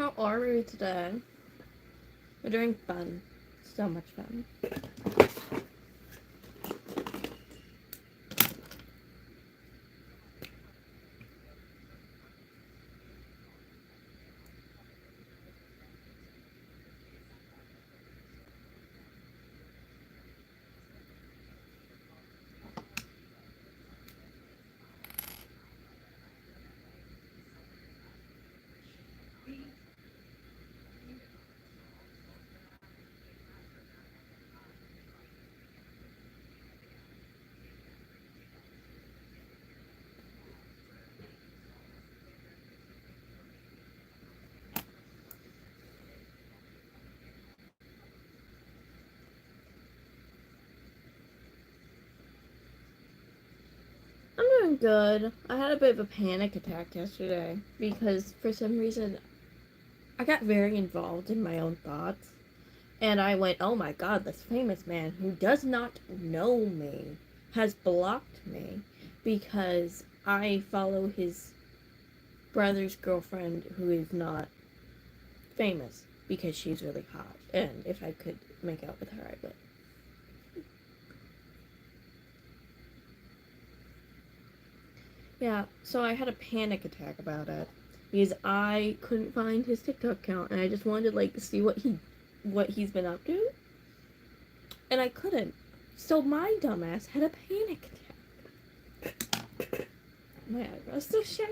How are we today? We're doing fun. So much fun. I'm doing good. I had a bit of a panic attack yesterday because for some reason I got very involved in my own thoughts. And I went, oh my god, this famous man who does not know me has blocked me because I follow his brother's girlfriend who is not famous because she's really hot. And if I could make out with her, I would. Yeah, so I had a panic attack about it because I couldn't find his TikTok account and I just wanted to see what he's been up to, and I couldn't. So my dumbass had a panic attack. My eyebrows so shiny.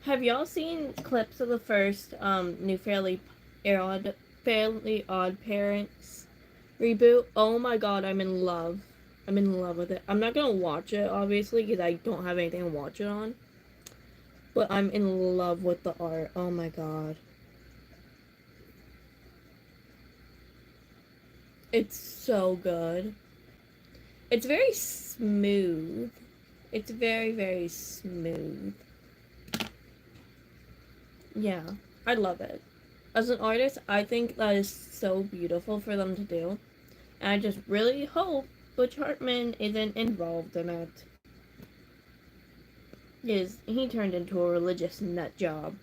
Have y'all seen clips of the first new Fairly Odd Parents reboot? Oh my god, I'm in love. I'm in love with it. I'm not gonna watch it obviously because I don't have anything to watch it on. But I'm in love with the art. Oh my god. It's so good. It's very smooth. It's very, very smooth. Yeah, I love it. As an artist, I think that is so beautiful for them to do. And I just really hope Butch Hartman isn't involved in it. Because he turned into a religious nut job.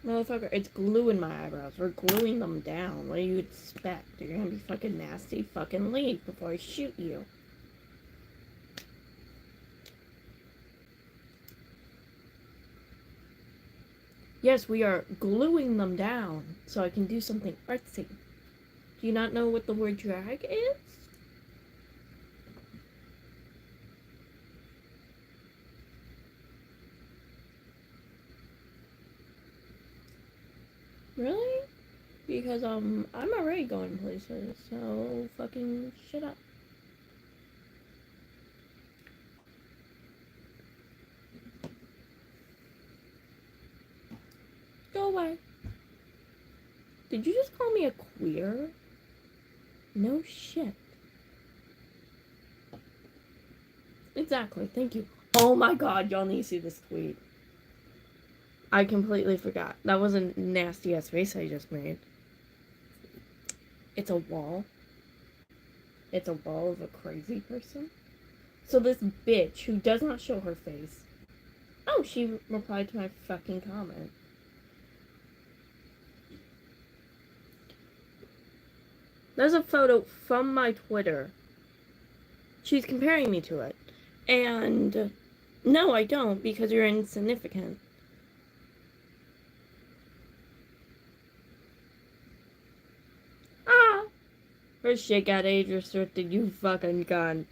Motherfucker, it's glue in my eyebrows. We're gluing them down. What do you expect? You're gonna be fucking nasty? Fucking leave before I shoot you. Yes, we are gluing them down so I can do something artsy. Do you not know what the word drag is? Really? Because I'm already going places, so fucking shut up. Go away. Did you just call me a queer? No shit. Exactly, thank you. Oh my god, y'all need to see this tweet. I completely forgot. That was a nasty ass face I just made. It's a wall. It's a wall of a crazy person. So this bitch who does not show her face. Oh, she replied to my fucking comment. There's a photo from my Twitter. She's comparing me to it. And no, I don't, because you're insignificant. Ah! Her shit got age restricted, you fucking cunt.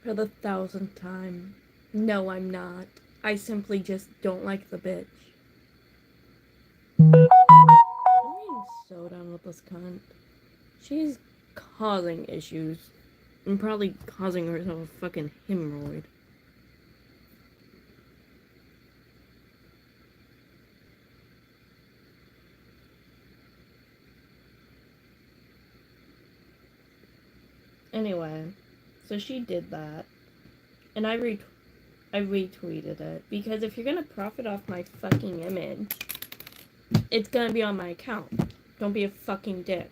For the 1,000th time. No, I'm not. I simply just don't like the bitch. I'm getting so done with this cunt. She's causing issues. And probably causing herself a fucking hemorrhoid. Anyway, so she did that. And I retweeted it. Because if you're gonna profit off my fucking image, it's gonna be on my account. Don't be a fucking dick.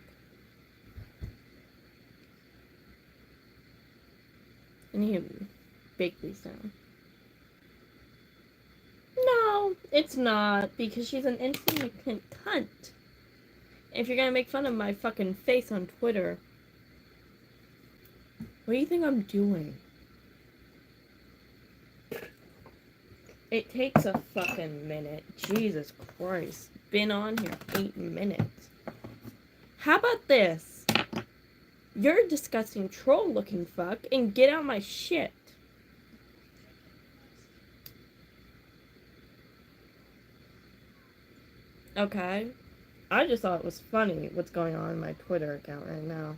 And you bake these down. No, it's not, because she's an insignificant cunt. If you're gonna make fun of my fucking face on Twitter, what do you think I'm doing? It takes a fucking minute. Jesus Christ. Been on here 8 minutes. How about this? You're a disgusting troll looking fuck and get out my shit. Okay? I just thought it was funny what's going on in my Twitter account right now.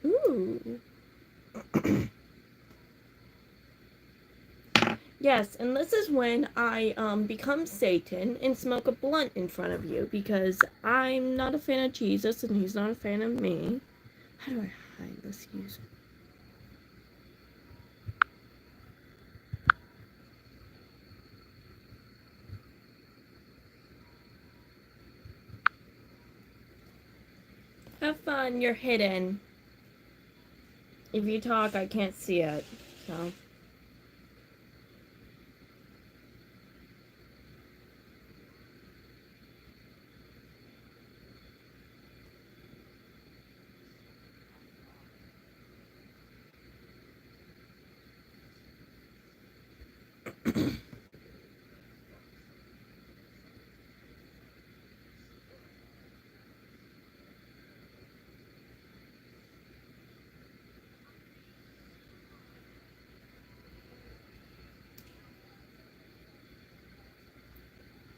Ooh. Yes, and this is when I become Satan and smoke a blunt in front of you, because I'm not a fan of Jesus and he's not a fan of me. How do I hide this user? Have fun, you're hidden. If you talk, I can't see it, so.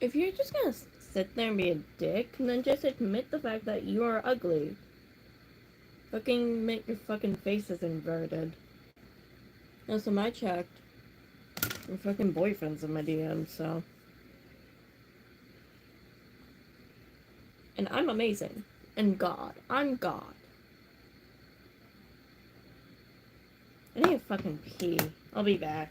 If you're just gonna sit there and be a dick, then just admit the fact that you are ugly. Fucking make your fucking faces inverted. Last time I checked, your fucking boyfriend's in my DM, so. And I'm amazing. And God. I'm God. I need to fucking pee. I'll be back.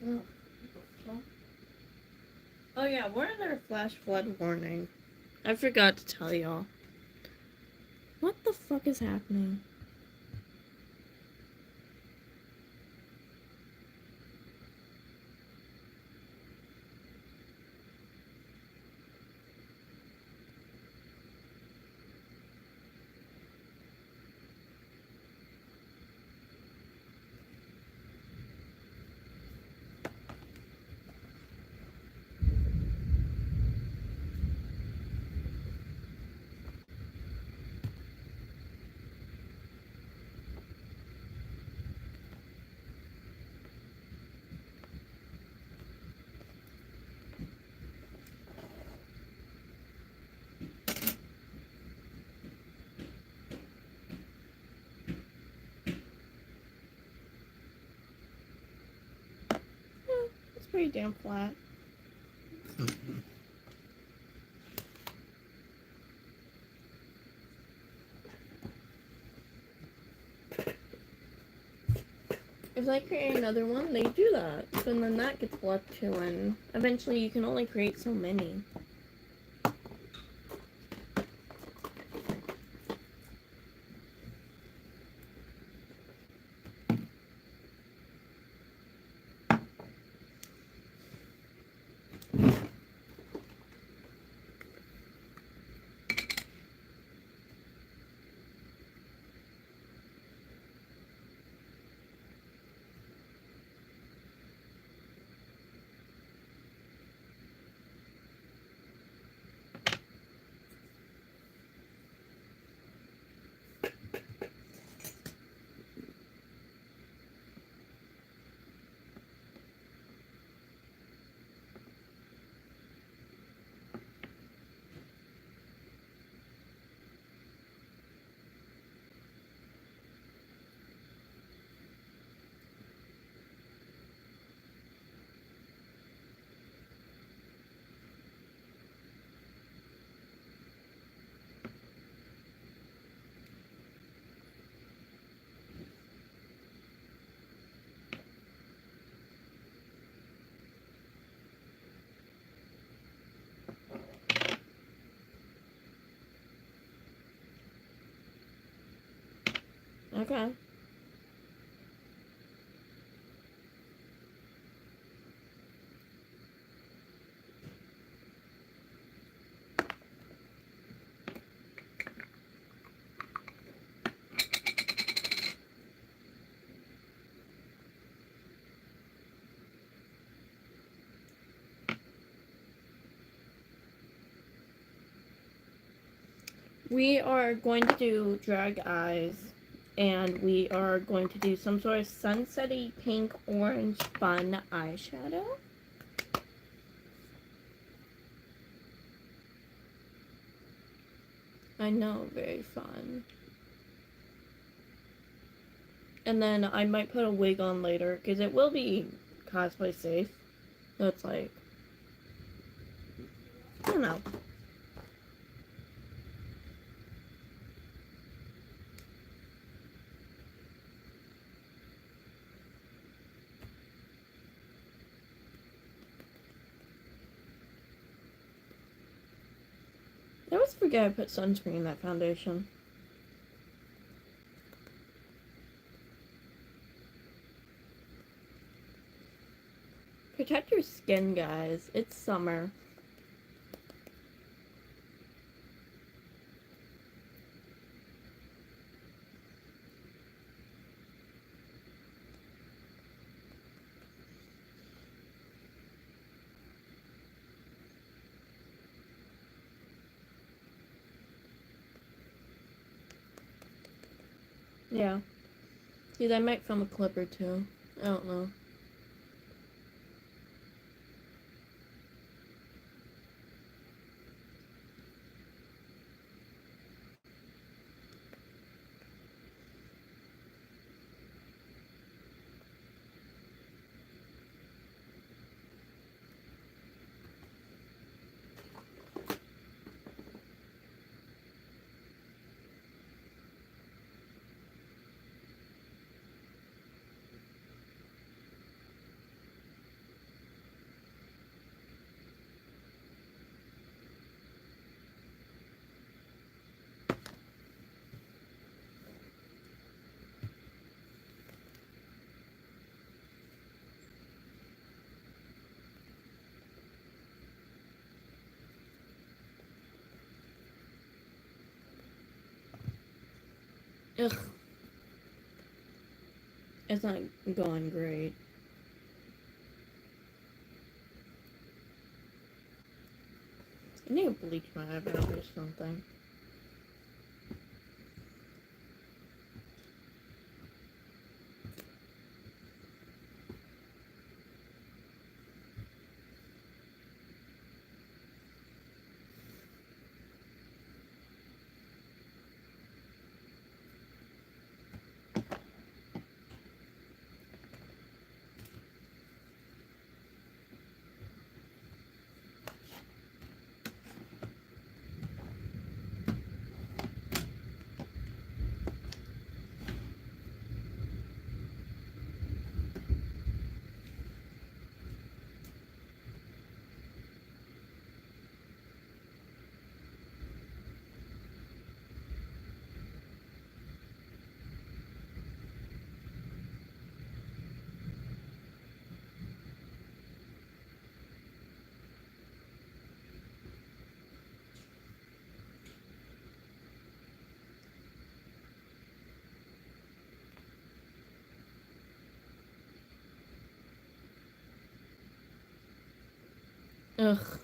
Oh. Oh yeah, we're under a flash flood warning. I forgot to tell y'all. What the fuck is happening? It's pretty damn flat. If I create another one, they do that. So then that gets blocked too, and eventually you can only create so many. Okay. We are going to do drag eyes, and we are going to do some sort of sunsetty pink orange fun eyeshadow. I know, very fun. And then I might put a wig on later, because it will be cosplay safe. So it's like, I don't know. I always forget I put sunscreen in that foundation. Protect your skin, guys. It's summer. Yeah. Dude, I might film a clip or two. I don't know. Ugh, it's not going great. I need to bleach my eyebrows or something. Ugh.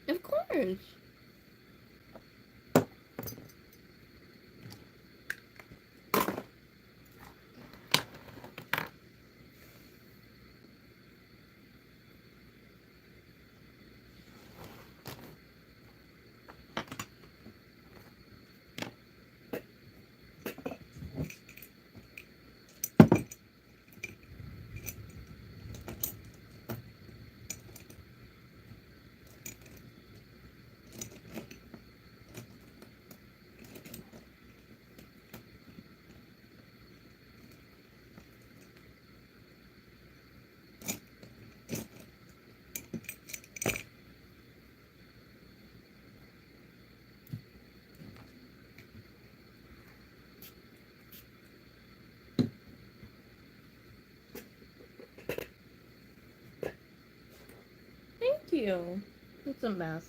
Of course. Thank you. It's a mess.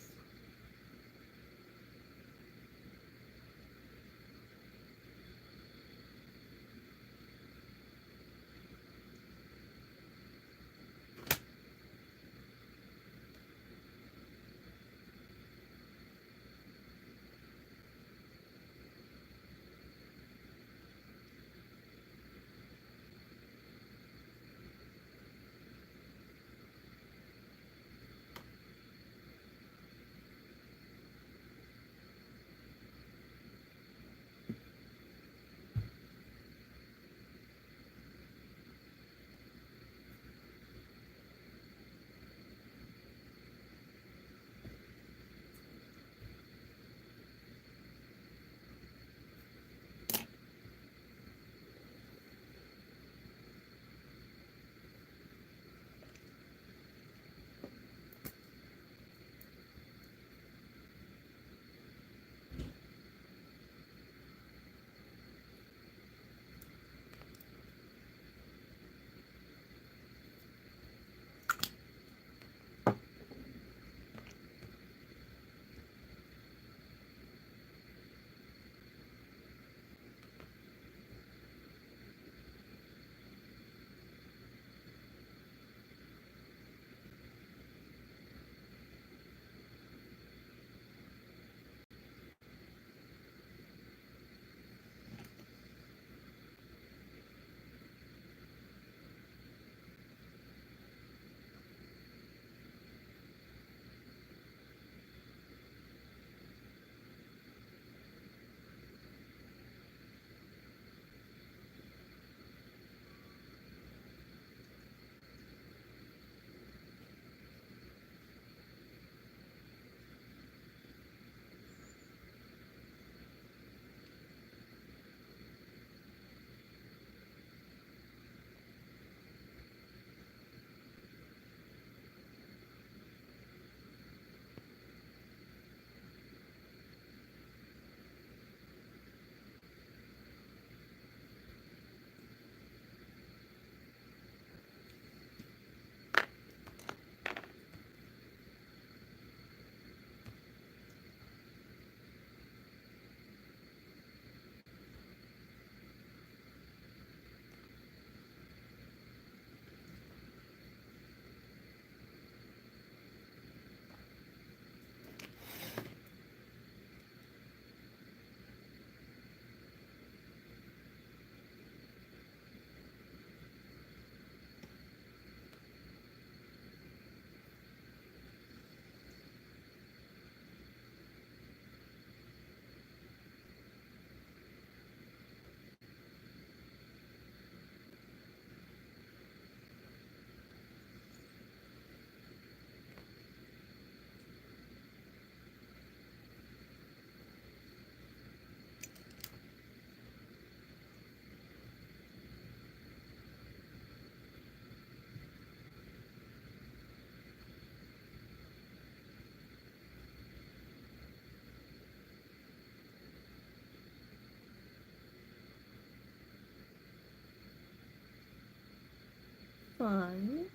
fun.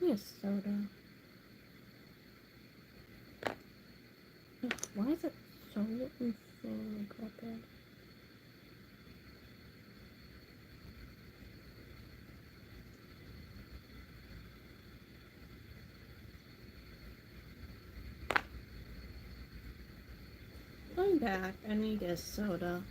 Yes, soda. Ugh, why is it so insanely crooked? I'm back. I need a soda.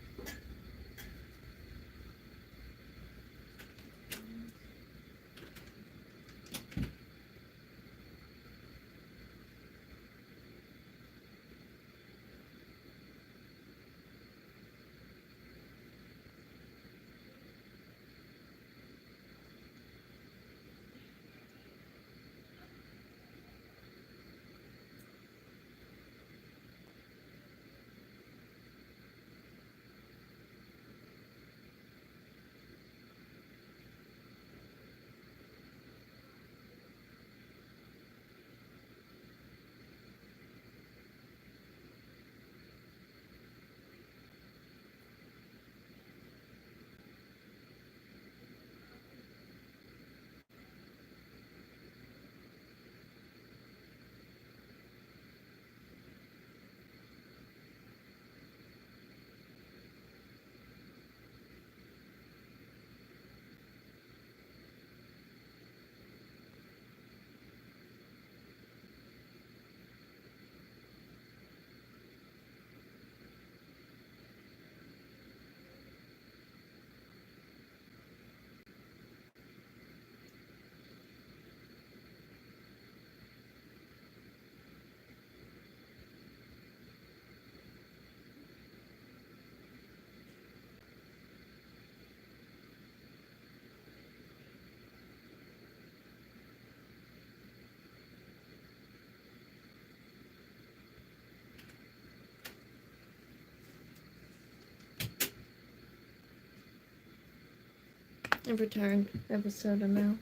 I've returned. I have a soda now.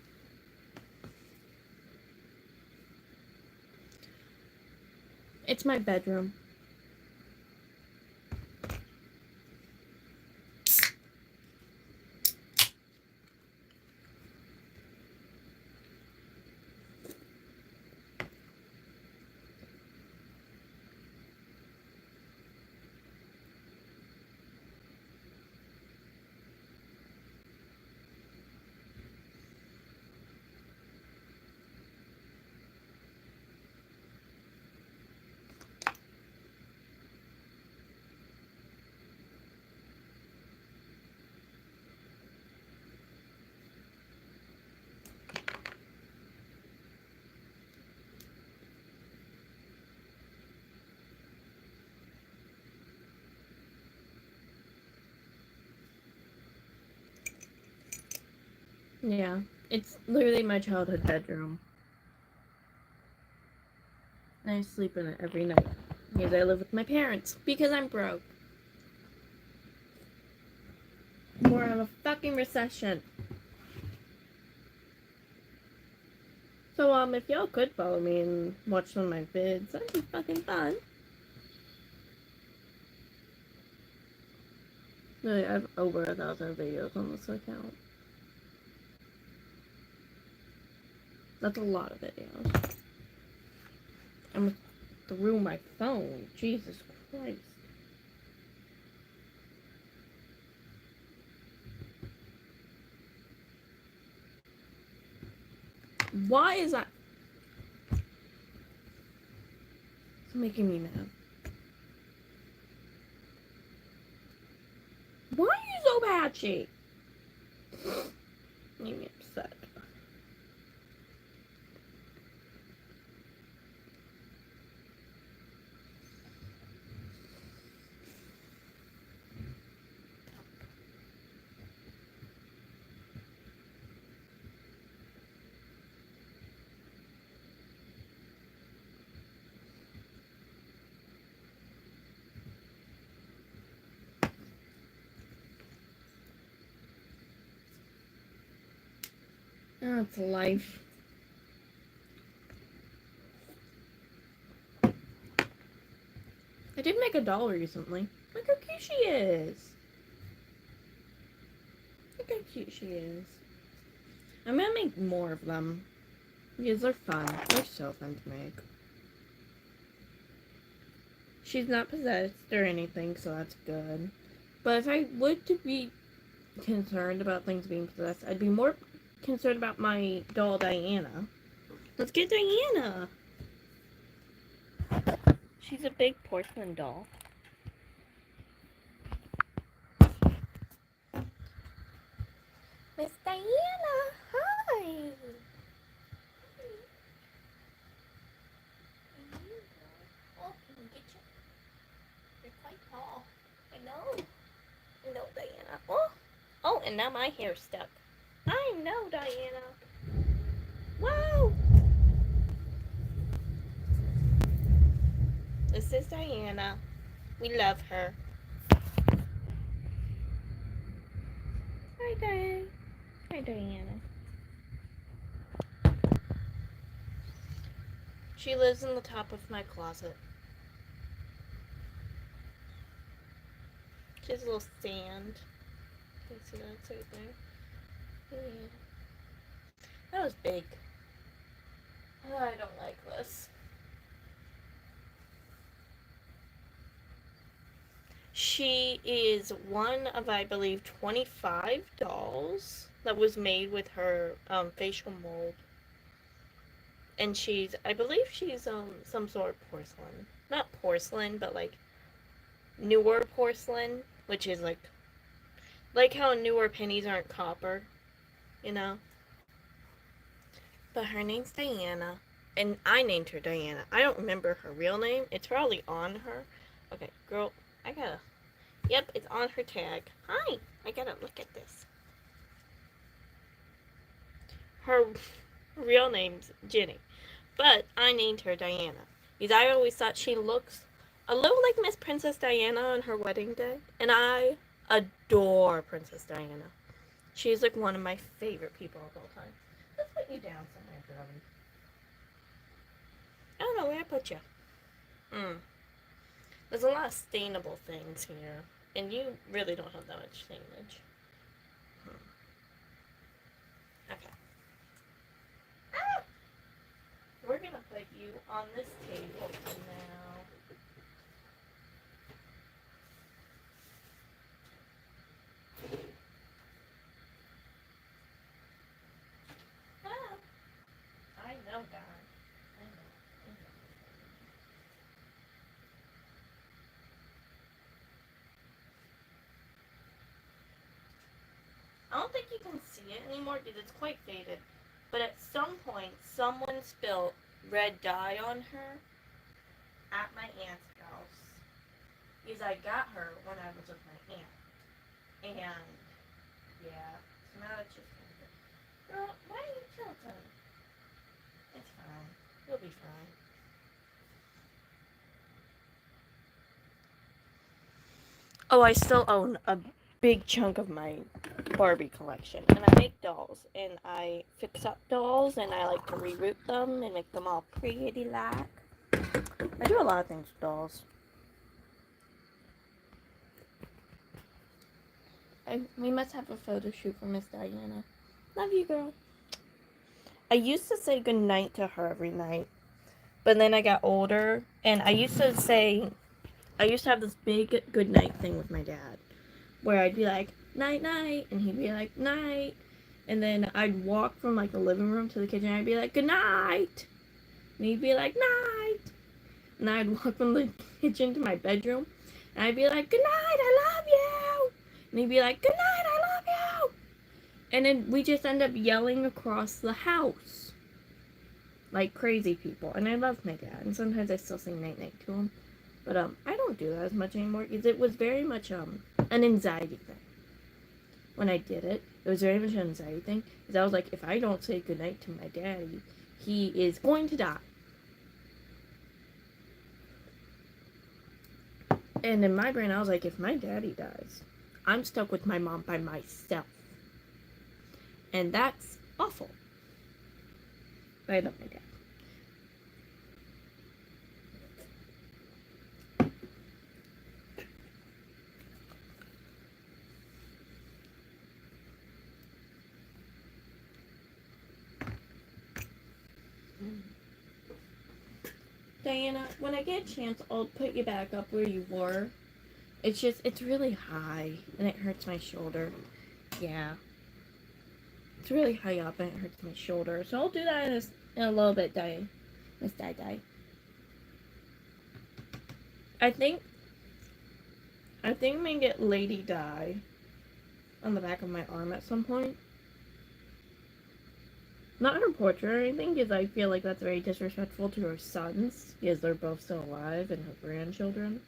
It's my bedroom. Yeah, it's literally my childhood bedroom. And I sleep in it every night. Because I live with my parents. Because I'm broke. We're in a fucking recession. So, if y'all could follow me and watch some of my vids, that'd be fucking fun. Really, I have over 1,000 videos on this account. That's a lot of videos. I'm through my phone. Jesus Christ. Why is that? It's making me mad. Why are you so patchy? Make me upset. Oh, it's life. did make a doll recently. Look how cute she is. Look how cute she is. I'm gonna make more of them. Because they're fun. They're so fun to make. She's not possessed or anything, so that's good. But if I would to be concerned about things being possessed, I'd be more concerned about my doll Diana. Let's get Diana! She's a big porcelain doll. Miss Diana, hi! Oh, can we get you? You're quite tall. I know. I know, Diana. Oh, and now my hair's stuck. I know, Diana. Wow! This is Diana. We love her. Hi, Diana. Hi, Diana. She lives in the top of my closet. She has a little stand. Can you see that? It's right there. Yeah. That was big. Oh, I don't like this. She is one of, I believe, 25 dolls that was made with her facial mold. And I believe she's some sort of porcelain. Not porcelain, but like newer porcelain, which is like how newer pennies aren't copper, you know? But her name's Diana. And I named her Diana. I don't remember her real name. It's probably on her. Okay, girl, Yep, it's on her tag. Hi, I gotta look at this. Her real name's Jenny. But I named her Diana. Because I always thought she looks a little like Miss Princess Diana on her wedding day. And I adore Princess Diana. She's like one of my favorite people of all time. Let's put you down somewhere, girlie. I don't know where I put you. There's a lot of stainable things here. And you really don't have that much stainage. Okay. Ah! We're gonna put you on this table for now. Ah! I know, darn. I know. I don't think you can see it anymore because it's quite faded. But at some point, someone spilled red dye on her at my aunt's house. Because I got her when I was with my aunt. And, yeah. So now it's just kind of... Girl, why are you tilting? It's fine. You'll be fine. Oh, I still own a big chunk of my Barbie collection. And I make dolls. And I fix up dolls. And I like to reroute them and make them all pretty like. I do a lot of things with dolls. We must have a photo shoot for Miss Diana. Love you, girl. I used to say goodnight to her every night. But then I got older. And I used to have this big goodnight thing with my dad. Where I'd be like, night, night. And he'd be like, night. And then I'd walk from like the living room to the kitchen. And I'd be like, good night. And he'd be like, night. And I'd walk from the kitchen to my bedroom. And I'd be like, good night, I love you. And he'd be like, good night, I love you. And then we just end up yelling across the house. Like crazy people. And I love my dad. And sometimes I still sing night night to him. But I don't do that as much anymore. Because it was very much an anxiety thing. When I did it, it was very much an anxiety thing. Because I was like, if I don't say goodnight to my daddy, he is going to die. And in my brain, I was like, if my daddy dies, I'm stuck with my mom by myself. And that's awful. But I love my dad. Diana, when I get a chance, I'll put you back up where you were. It's really high, and it hurts my shoulder. Yeah. It's really high up, and it hurts my shoulder. So I'll do that in a little bit, Miss Di. I think I'm gonna get Lady Di on the back of my arm at some point. Not her portrait or anything, because I feel like that's very disrespectful to her sons, because they're both still alive, and her grandchildren.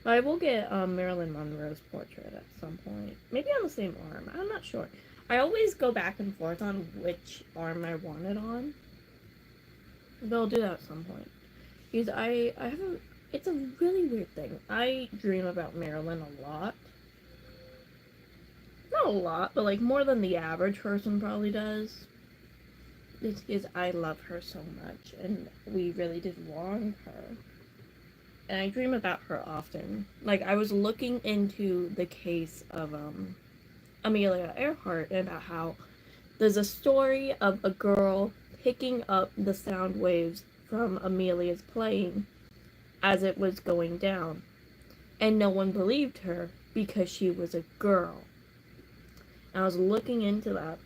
But I will get Marilyn Monroe's portrait at some point. Maybe on the same arm. I'm not sure. I always go back and forth on which arm I want it on. But I'll do that at some point. Because I have a... It's a really weird thing. I dream about Marilyn a lot. Not a lot, but like more than the average person probably does. It's because I love her so much, and we really did wrong her. And I dream about her often. Like, I was looking into the case of Amelia Earhart, and about how there's a story of a girl picking up the sound waves from Amelia's playing as it was going down. And no one believed her because she was a girl. And I was looking into that.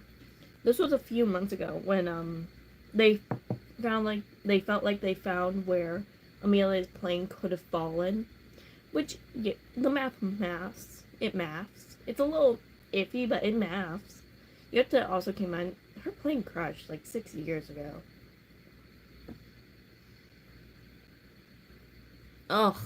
This was a few months ago when they felt like they found where Amelia's plane could have fallen, which, yeah, the maths. It's a little iffy, but it maths. You have to also keep in mind, her plane crashed like 6 years ago. Ugh.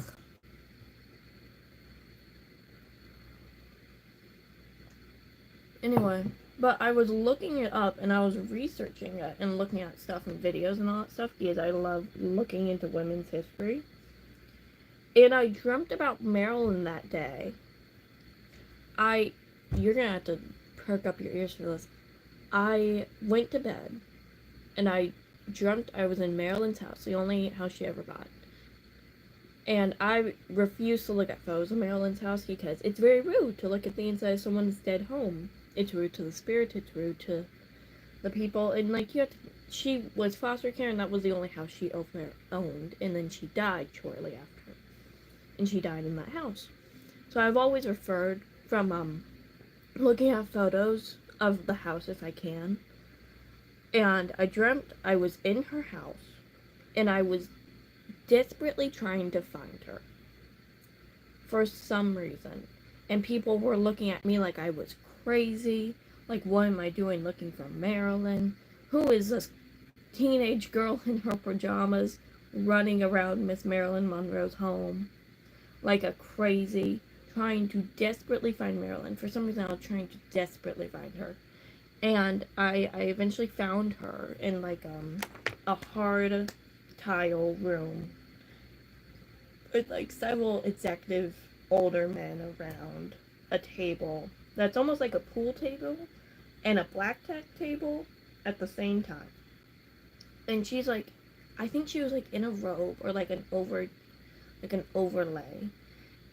Anyway, but I was looking it up, and I was researching it and looking at stuff and videos and all that stuff, because I love looking into women's history. And I dreamt about Marilyn that day. You're gonna have to perk up your ears for this. I went to bed, and I dreamt I was in Marilyn's house, the only house she ever got. And I refused to look at photos of Marilyn's house because it's very rude to look at the inside of someone's dead home. It's rude to the spirit, it's rude to the people, and like, she was foster care, and that was the only house she owned, and then she died shortly after. And she died in that house. So I've always referred from looking at photos of the house if I can. And I dreamt I was in her house, and I was desperately trying to find her for some reason. And people were looking at me like I was crazy. Like, what am I doing looking for Marilyn? Who is this teenage girl in her pajamas running around Miss Marilyn Monroe's home like a crazy, trying to desperately find Marilyn? For some reason, I was trying to desperately find her. And I eventually found her in like a hard tile room with like several executive older men around a table that's almost like a pool table and a blackjack table at the same time. And she's like, I think she was like in a robe or like an overlay,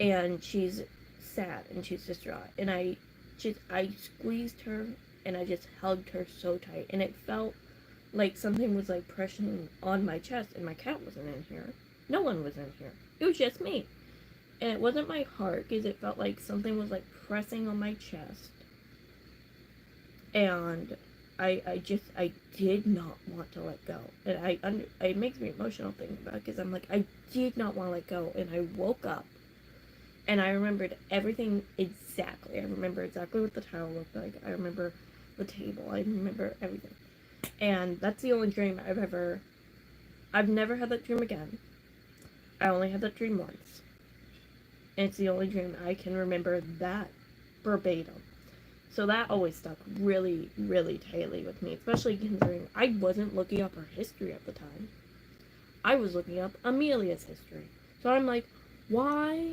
and she's sad and she's distraught. And I squeezed her and I just hugged her so tight, and it felt like something was like pressing on my chest, and my cat wasn't in here. No one was in here. It was just me. And it wasn't my heart, because it felt like something was like pressing on my chest. And I did not want to let go. And it makes me emotional thinking about it, because I'm like, I did not want to let go. And I woke up, and I remembered everything exactly. I remember exactly what the towel looked like. I remember the table. I remember everything. And that's the only dream I've never had that dream again. I only had that dream once. And it's the only dream I can remember that verbatim. So that always stuck really, really tightly with me, especially considering I wasn't looking up her history at the time. I was looking up Amelia's history. So I'm like, why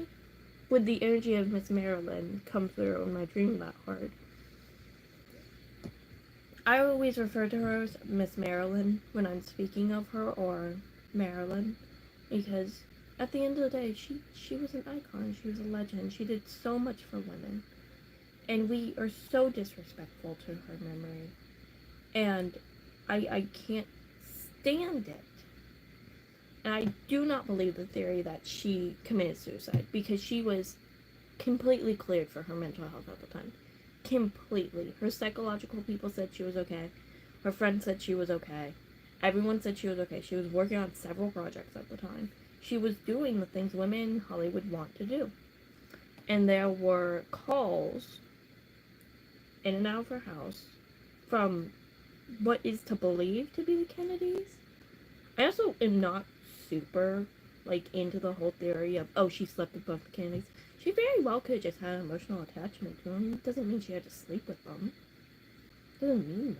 would the energy of Miss Marilyn come through in my dream that hard? I always refer to her as Miss Marilyn when I'm speaking of her, or Marilyn, because at the end of the day, she was an icon. She was a legend. She did so much for women. And we are so disrespectful to her memory. And I can't stand it. And I do not believe the theory that she committed suicide, because she was completely cleared for her mental health at the time. Completely. Her psychological people said she was okay. Her friends said she was okay. Everyone said she was okay. She was working on several projects at the time. She was doing the things women in Hollywood want to do. And there were calls in and out of her house from what is to believe to be the Kennedys. I also am not super, into the whole theory of, oh, she slept with both the Kennedys. She very well could have just had an emotional attachment to them. It doesn't mean she had to sleep with them. It doesn't mean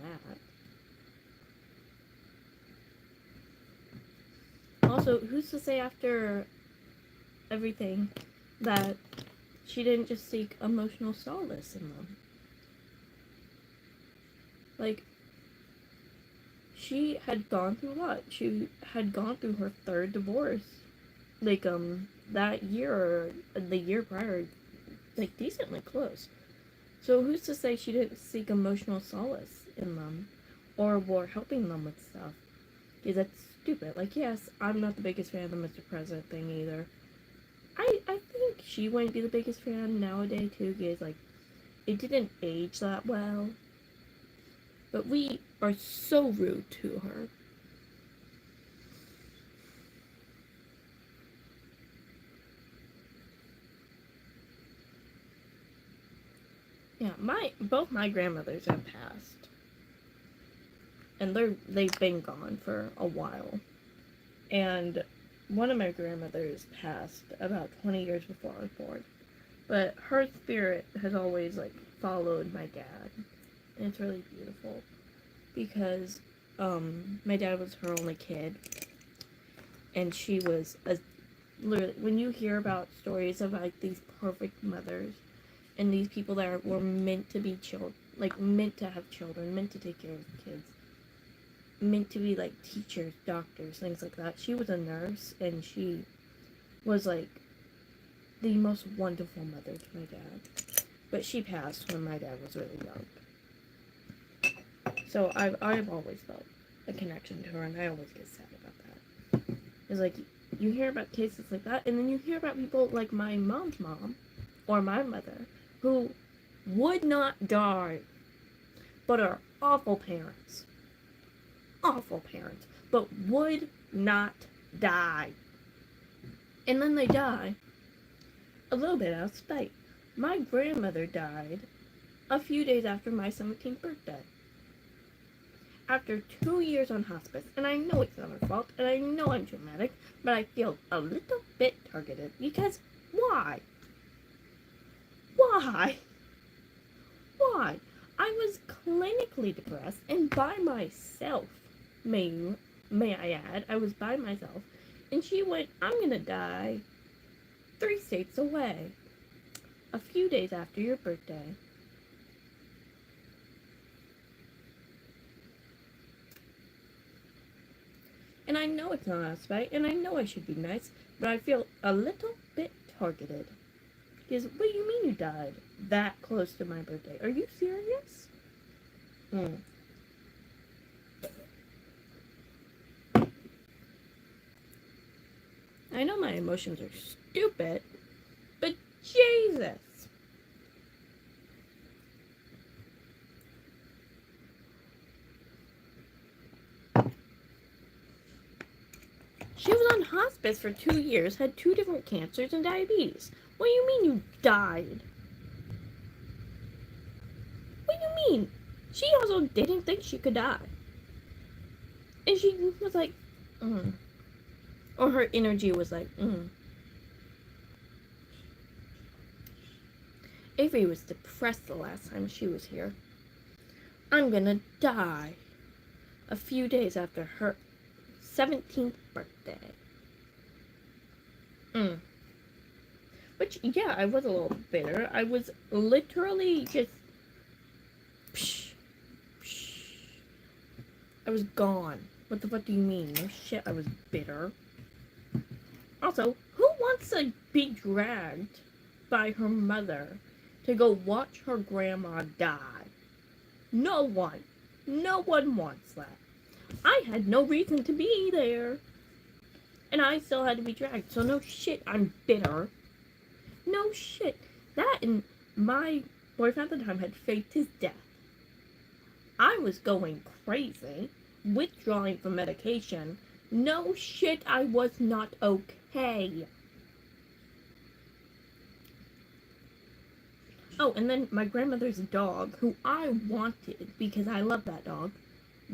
that. Also, who's to say after everything that she didn't just seek emotional solace in them? She had gone through a lot. She had gone through her third divorce. That year or the year prior, decently close. So who's to say she didn't seek emotional solace in them? Or were helping them with stuff? Because that's stupid. Yes, I'm not the biggest fan of the Mr. President thing either. I think she wouldn't be the biggest fan nowadays too, because, it didn't age that well. But we are so rude to her. Yeah, both my grandmothers have passed. And they've been gone for a while. And one of my grandmothers passed about 20 years before I was born. But her spirit has always, followed my dad. And it's really beautiful. Because, my dad was her only kid. And she was, literally, when you hear about stories of, these perfect mothers, and these people that were meant to be children, meant to have children, meant to take care of kids, meant to be, teachers, doctors, things like that. She was a nurse, and she was, the most wonderful mother to my dad. But she passed when my dad was really young. So I've always felt a connection to her, and I always get sad about that. It's you hear about cases like that, and then you hear about people like my mom's mom, or my mother, who would not die, but are awful parents. Awful parents, but would not die. And then they die a little bit out of spite. My grandmother died a few days after my 17th birthday. After 2 years on hospice, and I know it's not her fault, and I know I'm dramatic, but I feel a little bit targeted, because why? Why? Why? I was clinically depressed, and by myself, may I add, I was by myself, and she went, I'm gonna die 3 states away, a few days after your birthday. And I know it's not out of spite, and I know I should be nice, but I feel a little bit targeted. Because, what do you mean you died that close to my birthday? Are you serious? I know my emotions are stupid, but Jesus! She was on hospice for 2 years, had 2 different cancers and diabetes. What do you mean you died? What do you mean? She also didn't think she could die. And she was like, Or her energy was like, Avery was depressed the last time she was here. I'm gonna die. A few days after her 17th birthday. Which, yeah, I was a little bitter. I was literally just... I was gone. What the fuck do you mean? No shit, I was bitter. Also, who wants to be dragged by her mother to go watch her grandma die? No one. No one wants that. I had no reason to be there. And I still had to be dragged. So no shit, I'm bitter. No shit. That and my boyfriend at the time had faked his death. I was going crazy, withdrawing from medication. No shit, I was not okay. Oh, and then my grandmother's dog, who I wanted because I love that dog,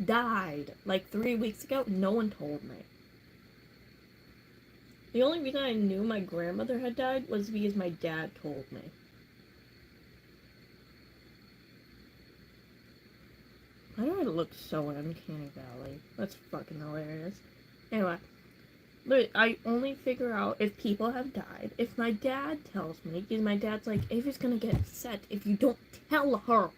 died like 3 weeks ago. No one told me. The only reason I knew my grandmother had died was because my dad told me. Why do I look so uncanny valley? That's fucking hilarious. Anyway, I only figure out if people have died if my dad tells me, because my dad's like, Ava's gonna get upset if you don't tell her.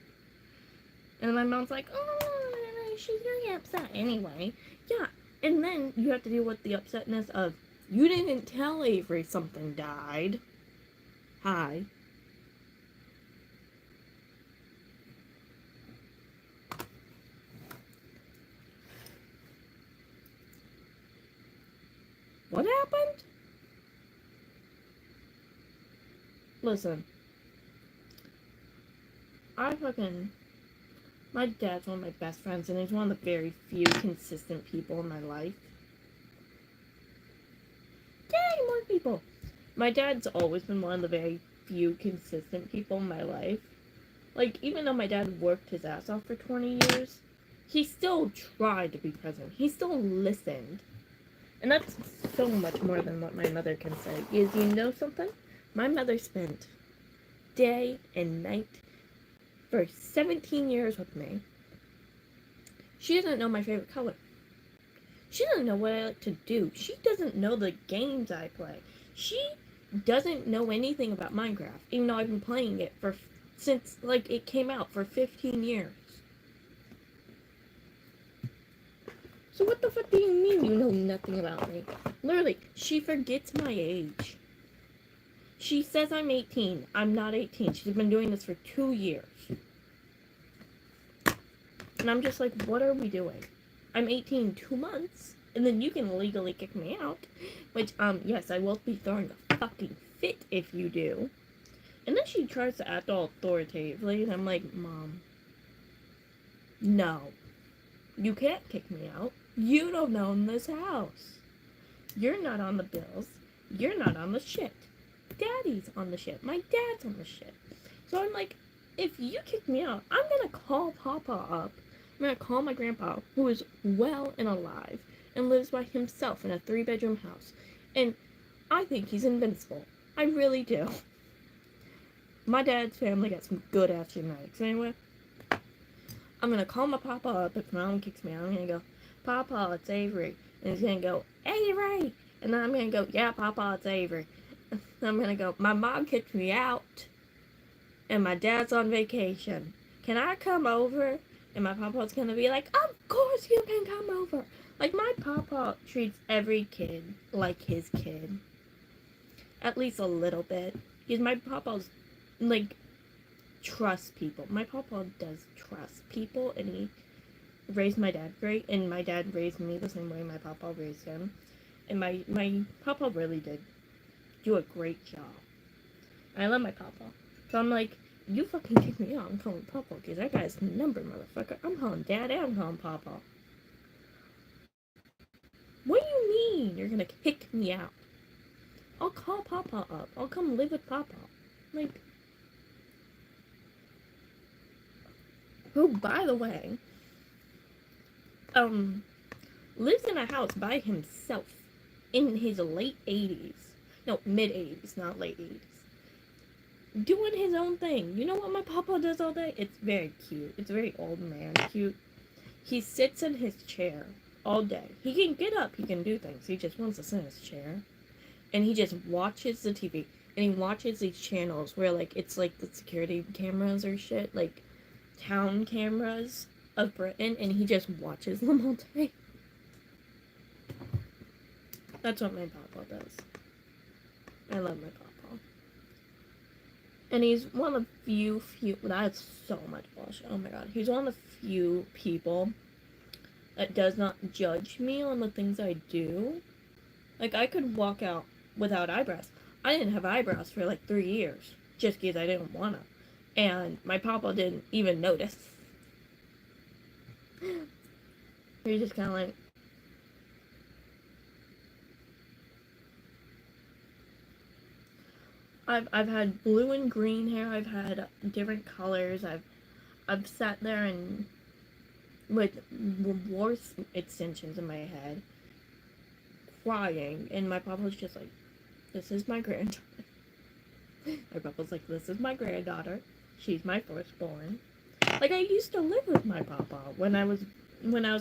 And my mom's like, oh, she's gonna get upset anyway. Yeah, and then you have to deal with the upsetness of, you didn't tell Avery something died. Hi. What happened? Listen. My dad's one of my best friends, and he's one of the very few consistent people in my life. Yay, more people! My dad's always been one of the very few consistent people in my life. Like, even though my dad worked his ass off for 20 years, he still tried to be present. He still listened. And that's so much more than what my mother can say. Is, you know something? My mother spent day and night for 17 years with me. She doesn't know my favorite color. She doesn't know what I like to do. She doesn't know the games I play. She doesn't know anything about Minecraft, even though I've been playing it since like it came out for 15 years. So what the fuck do you mean you know nothing about me? Literally, she forgets my age. She says I'm 18. I'm not 18. She's been doing this for 2 years. And I'm just like, what are we doing? I'm 18 2 months, and then you can legally kick me out. Which, yes, I will be throwing a fucking fit if you do. And then she tries to act all authoritatively, and I'm like, Mom, no. You can't kick me out. You don't own this house. You're not on the bills. You're not on the shit. Daddy's on the shit. My dad's on the shit. So I'm like, if you kick me out, I'm gonna call Papa up. I'm gonna call my grandpa, who is well and alive, and lives by himself in a 3-bedroom house. And I think he's invincible. I really do. My dad's family got some good ass genetics. Anyway, I'm gonna call my papa up if my mom kicks me out. I'm gonna go, Papa, it's Avery. And he's gonna go, Avery! And then I'm gonna go, yeah, Papa, it's Avery. And I'm gonna go, my mom kicked me out, and my dad's on vacation. Can I come over? And my papa's gonna be like, of course you can come over. Like, my papa treats every kid like his kid. At least a little bit. Because my papa's, like, trusts people. My papa does trust people, and he raised my dad great, and my dad raised me the same way my papa raised him. And my papa really did do a great job. I love my papa. So I'm like, you fucking kick me out, I'm calling Papa, because that guy's number, motherfucker. I'm calling Dad and I'm calling Papa. What do you mean you're gonna kick me out? I'll call Papa up. I'll come live with Papa. Like, who, by the way, lives in a house by himself in his late 80s. No, mid 80s, not late 80s. Doing his own thing. You know what my papa does all day? It's very cute. It's very old man cute. He sits in his chair all day. He can get up. He can do things. He just wants to sit in his chair. And he just watches the TV. And he watches these channels where, like, it's like the security cameras or shit. Like, town cameras of Britain. And he just watches them all day. That's what my papa does. I love my papa. And he's one of the few, that's so much bullshit, oh my god. He's one of the few people that does not judge me on the things I do. Like, I could walk out without eyebrows. I didn't have eyebrows for like 3 years just because I didn't want to. And my papa didn't even notice. He was just kind of like, I've had blue and green hair. I've had different colors. I've sat there and with wore extensions in my head, crying, and my papa was just like, "This is my granddaughter." My papa was like, "This is my granddaughter. She's my firstborn." Like, I used to live with my papa when I was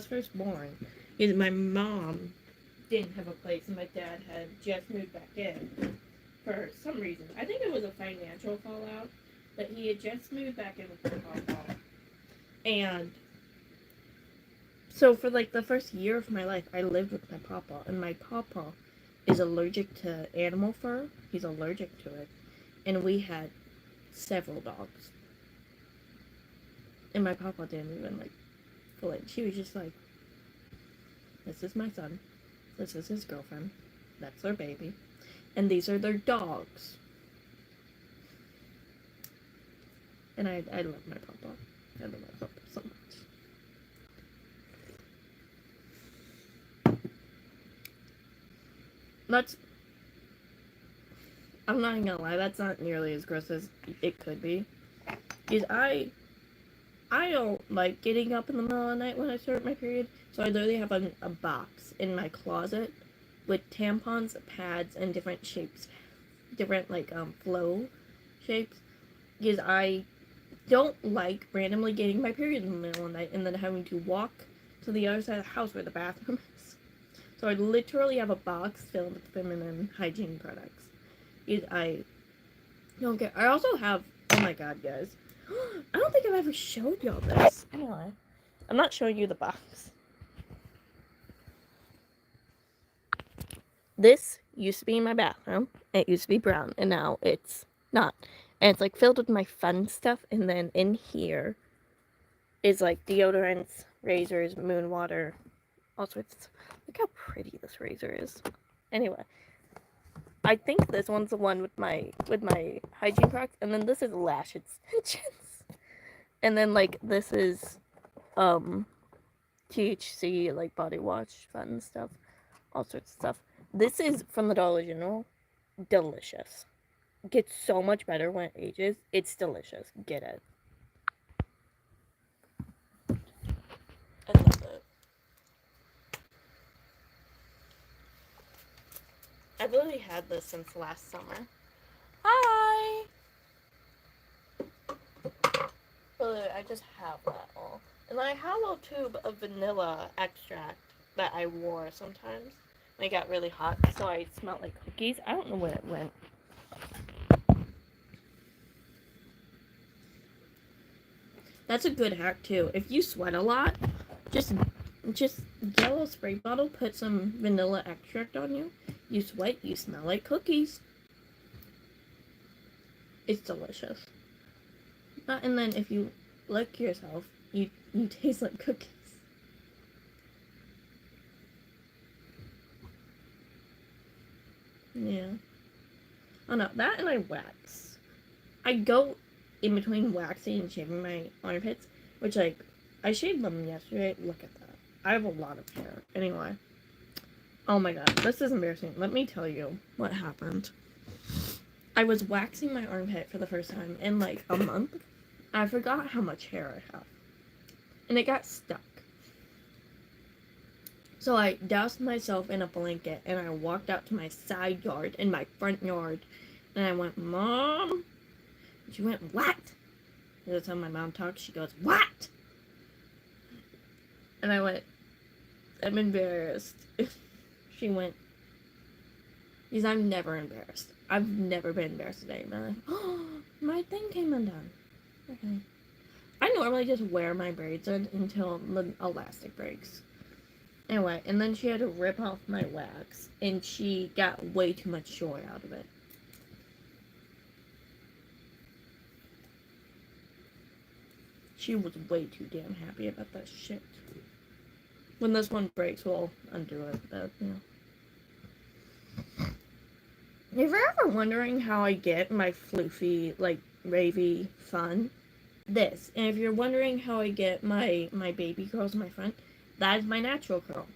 first born. Because my mom didn't have a place, and my dad had just moved back in for some reason. I think it was a financial fallout, but he had just moved back in with my papa, and so for like the first year of my life, I lived with my papa, and my papa is allergic to animal fur. He's allergic to it, and we had several dogs. And my papa didn't even like flinch. He was just like, "This is my son. This is his girlfriend. That's their baby, and these are their dogs." And I love my papa. I love my papa so much. That's I'm not even gonna lie, that's not nearly as gross as it could be. Because I don't like getting up in the middle of the night when I start my period, so I literally have a box in my closet with tampons, pads, and different shapes, different like flow shapes. Because I don't like randomly getting my period in the middle of the night and then having to walk to the other side of the house where the bathroom is. So I literally have a box filled with feminine hygiene products. I don't care. I also have. Oh my god, guys! I don't think I've ever showed y'all this. Anyway, I'm not showing you the box. This used to be in my bathroom. It used to be brown, and now it's not. And it's like filled with my fun stuff. And then in here is like deodorants, razors, moon water, all sorts. Look how pretty this razor is. Anyway, I think this one's the one with my hygiene products, and then this is lash extensions, and then like this is THC like body wash, fun stuff, all sorts of stuff. This is from the Dollar General, delicious. Gets so much better when it ages. It's delicious. Get it. I love it. I've literally had this since last summer. Hi. Literally, I just have that all. And I have a little tube of vanilla extract that I wore sometimes when it got really hot, so I smelled like cookies. I don't know where it went. That's a good hack too. If you sweat a lot, just get a little spray bottle, put some vanilla extract on you. You sweat, you smell like cookies. It's delicious. And then if you lick yourself, you taste like cookies. Yeah. Oh no, that and I wax. I go in between waxing and shaving my armpits, which like I shaved them yesterday. Look at that. I have a lot of hair. Anyway. Oh my god, this is embarrassing. Let me tell you what happened. I was waxing my armpit for the first time in like a month. I forgot how much hair I have. And it got stuck. So I doused myself in a blanket and I walked out to my side yard and my front yard. And I went, "Mom?" And she went, "What?" And that's how my mom talks. She goes, "What?" And I went, "I'm embarrassed." She went, because I'm never embarrassed. I've never been embarrassed today in my life. Oh, my thing came undone. Okay. I normally just wear my braids until the elastic breaks. Anyway, and then she had to rip off my wax, and she got way too much joy out of it. She was way too damn happy about that shit. When this one breaks, we'll undo it, but, you know. If you're ever wondering how I get my floofy, like, ravey fun, this. And if you're wondering how I get my baby curls in my front, that is my natural curl.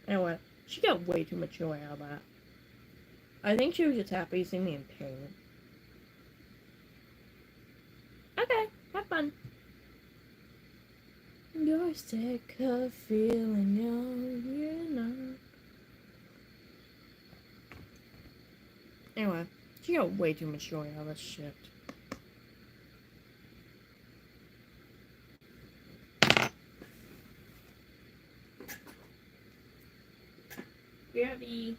Anyway, she got way too much joy out of that. I think she was just happy to see me in pain. Okay, have fun. You're sick of feeling young, you're not. Anyway, she got way too much joy out of this shit. Gravy.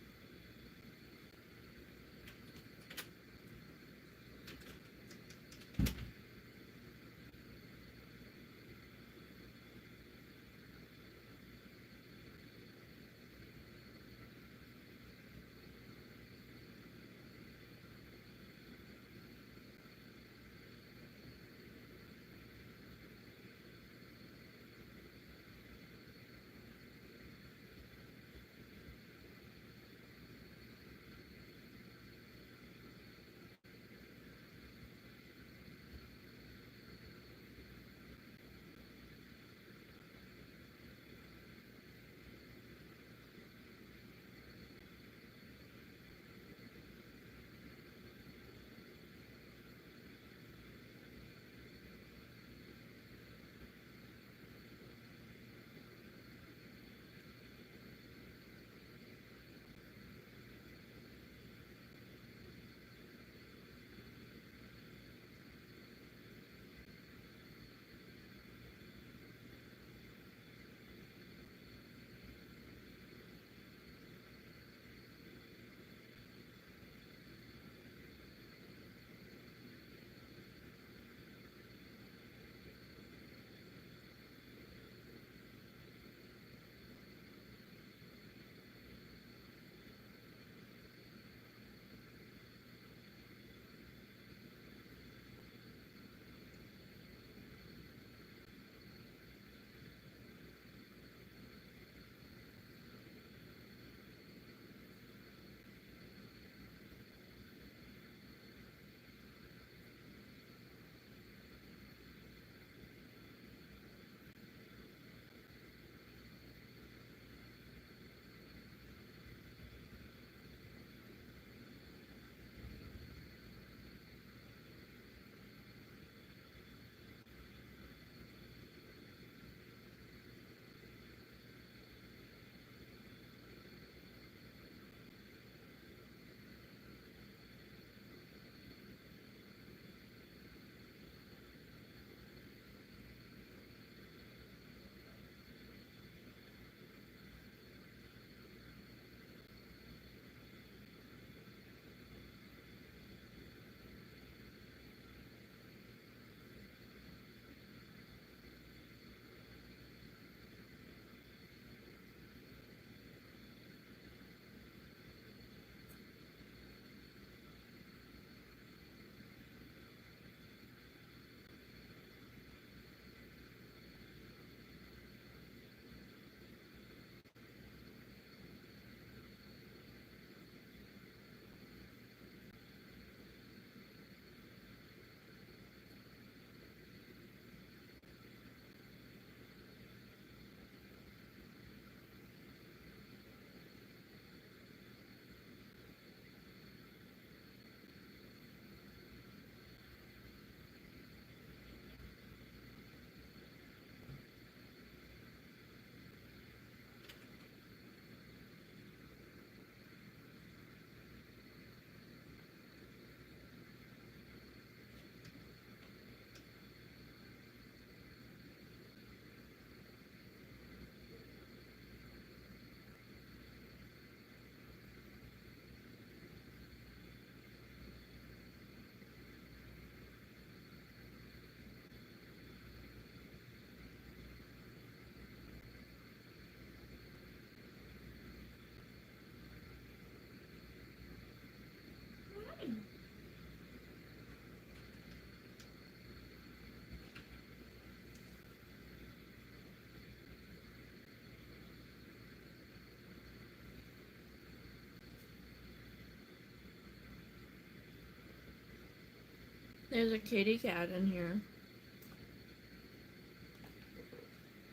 There's a kitty cat in here.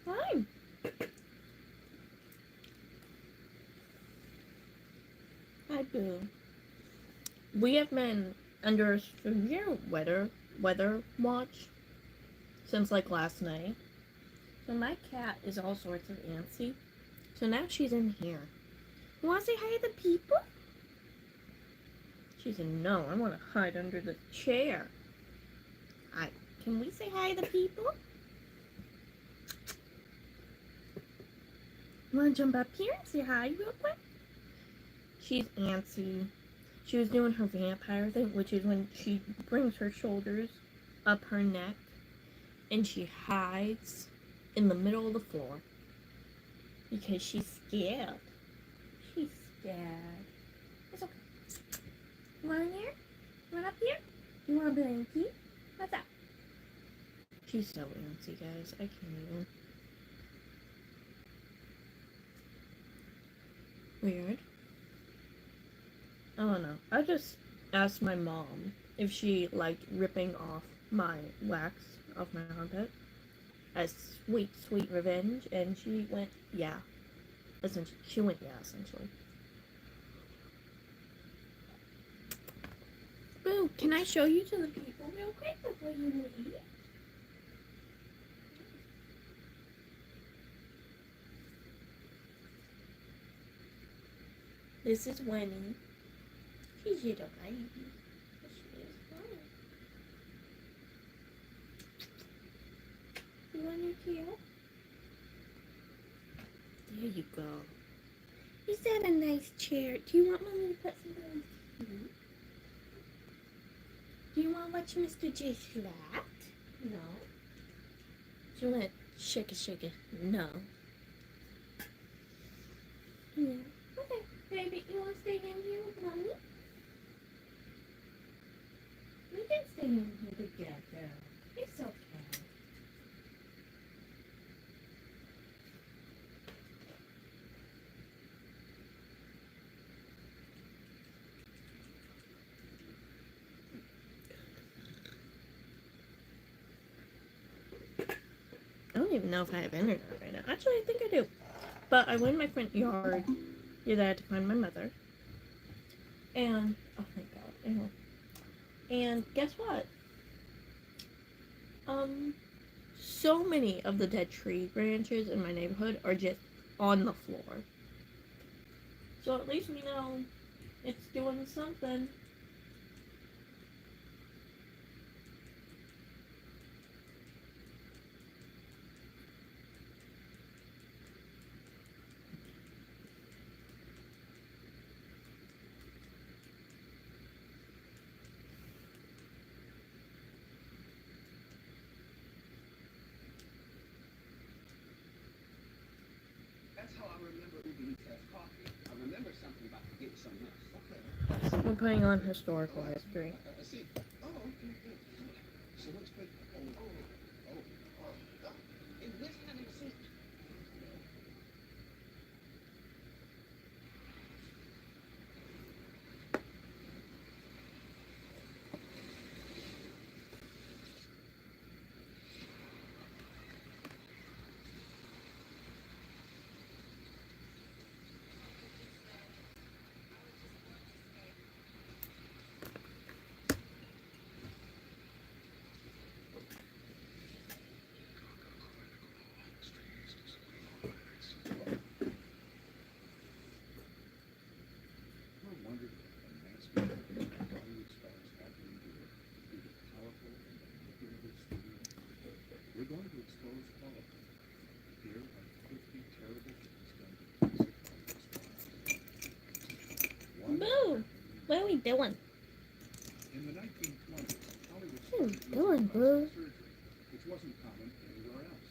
Hi. Hi, Boo. We have been under a severe weather watch since like last night. So my cat is all sorts of antsy. So now she's in here. You wanna say hi to the people? She said, no, I wanna hide under the chair. Hi. Can we say hi to the people? You wanna jump up here and say hi real quick? She's antsy. She was doing her vampire thing, which is when she brings her shoulders up her neck and she hides in the middle of the floor because she's scared. She's scared. It's okay. You want in here? You want up here? You want a blankie? What's up? She's so antsy, guys. I can't even. Weird. I don't know. I just asked my mom if she liked ripping off my wax off my armpit as sweet, sweet revenge, and she went, yeah. Essentially, she went, yeah, essentially. Boo, can I show you to the people real quick before you leave? This is Winnie. She's a little baby. She is fine. You want your tail? There you go. Is that a nice chair? Do you want mommy to put some on his feet? Do you want to watch Mr. J slap? No. Do you want to shake it? No. Yeah. Okay, baby, you want to stay in here with mommy? We can stay in here together. It's okay. I don't even know if I have internet right now. Actually, I think I do. But I went in my front yard. I had to find my mother. And, oh my god. Ew. And guess what? So many of the dead tree branches in my neighborhood are just on the floor. So at least we know it's doing something. That's how I remember who eats that coffee. I remember something about getting some nuts. Okay. We're putting on historical history. See. Oh, okay. So what's good? In this kind of soup. We're going to expose all of them. Here are 50 terrible things done to Boo! What are we doing? In the 1920s, Hollywood What are we started doing, using Boo? plastic surgery, which wasn't common anywhere else.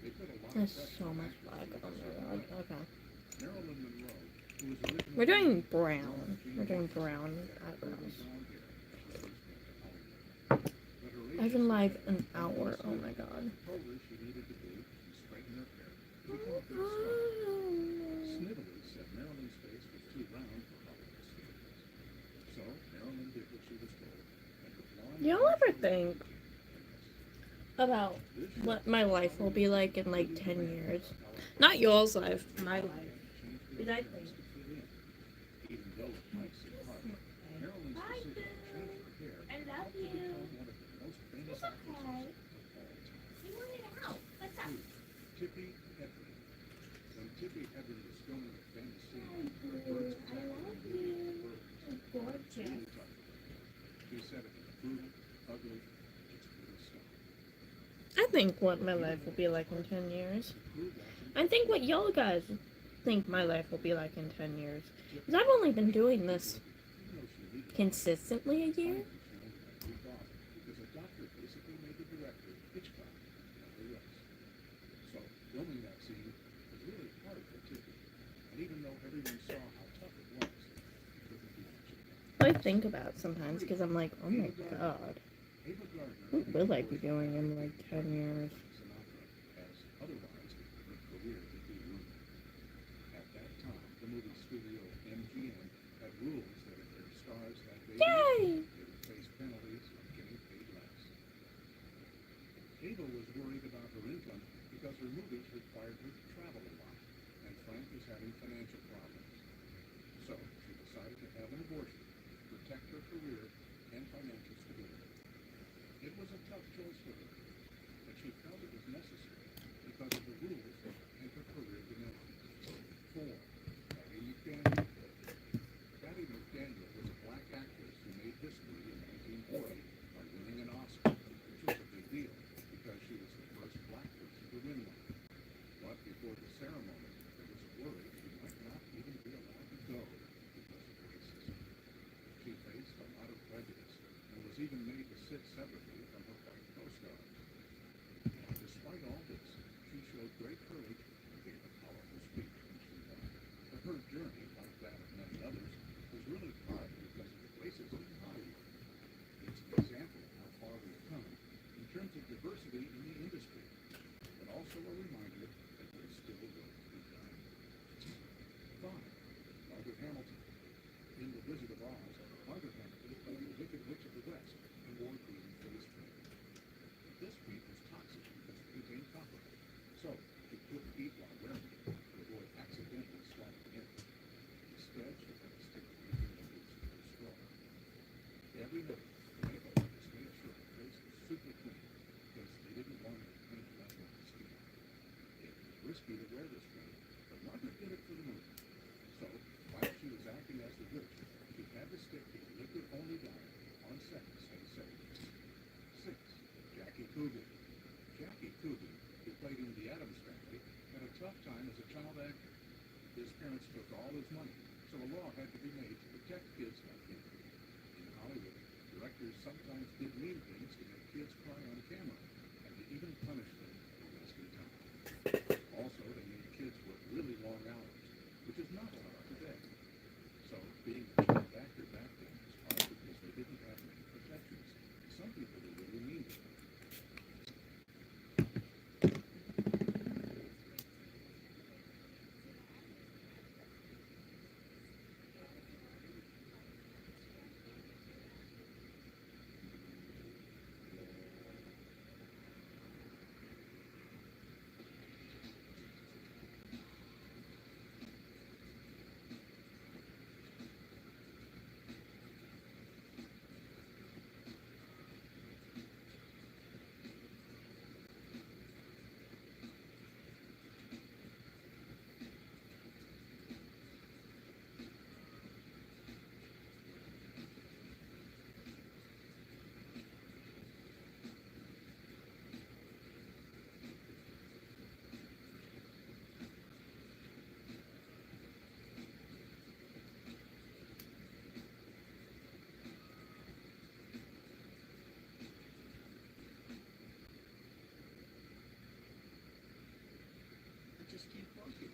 They put a lot There's of pressure so on much actors black to on make there. certain Okay. Marilyn Monroe, who was originally We're doing brown. We're doing brown eyebrows. I've been live an hour. Oh my god. told her she needed to do and straighten her hair to become a big star. Snively said Marilyn's face was too round for Hollywood standards. So Marilyn did what she was told, and her blonde Y'all ever think about what my life will be like in like 10 years. Not yours life, my life. Because I think Even though it might seem hard, Marilyn's decision to change her hair I love helped her you. become one of the most famous actresses of all time. You wanted out. What's up? 2. Tippi Hedren. When Tippi Hedren was filming a famous scene where birds attacked her in the movie The Birds, it really touched her. She said it was brutal, ugly, it's a little stuff. I think what my life will be like in 10 years. To prove that, I think what y'all guys think my life will be like in 10 years. Because I've only been doing this even though she needed consistently a year. she only had 3 daughters because a doctor basically made the director Hitchcock and the rest. So filming that scene was really hard for Tippi. And even though everyone saw how tough it was, it couldn't do much about it. I think about it sometimes because I'm like, oh my god, Ava Gardner what will I be doing in like 10 years? Sinatra, as otherwise her career would be ruined. At that time, the movie studio MGM had rules that if their stars had babies, Yay! they would face penalties of getting paid less. Ava was worried about her income because her movies required her to travel a lot, and Frank was having financial problems. So she decided to have an abortion to protect her career and financial stability. It was a tough choice for her, but she felt it was necessary because of the rules and her career demanded. 4. Patty McDaniel. Patty McDaniel was a black actress who made history in 1940 by winning an Oscar, which was a big deal because she was the first black person to win one. But before the ceremony, there was a worry she might not even be allowed to go because of racism. She faced a lot of prejudice and was even made to sit separately from her white co-stars. Despite all this, she showed great courage and gave a powerful speech when she won. But her journey, like that of many others, was really hard because of the racism in Hollywood. It's an example of how far we've come in terms of diversity in the industry, but also a reminder that there's still work to be done. 5. Margaret Hamilton. In The Wizard of Oz, Margaret Hamilton played the Wicked Witch of the West and wore green face paint. But this paint was toxic because it contained copper, so she couldn't eat while wearing it to avoid accidentally swallowing it. Instead, she had to stick it between the roots of her straw. Every night, the makeup artist made sure her face was super clean because they didn't want her to paint left on the skin. It was risky to wear this paint, but Margaret did it for the movie. So, while she was acting as the witch, she had to stick to a liquid-only diet on set to stay safe. 6. Jackie Coogan. Jackie Coogan, who played in The Addams Family, had a tough time as a child actor. His parents took all his money, so a law had to be made to protect kids like him. In Hollywood, directors sometimes did mean things to make kids cry on camera, and they even punished them for wasting time. Also, they made kids work really long hours, which is not allowed today. So, being a child actor back then was hard because they didn't have many protections. Some people were really mean to them. I just keep working.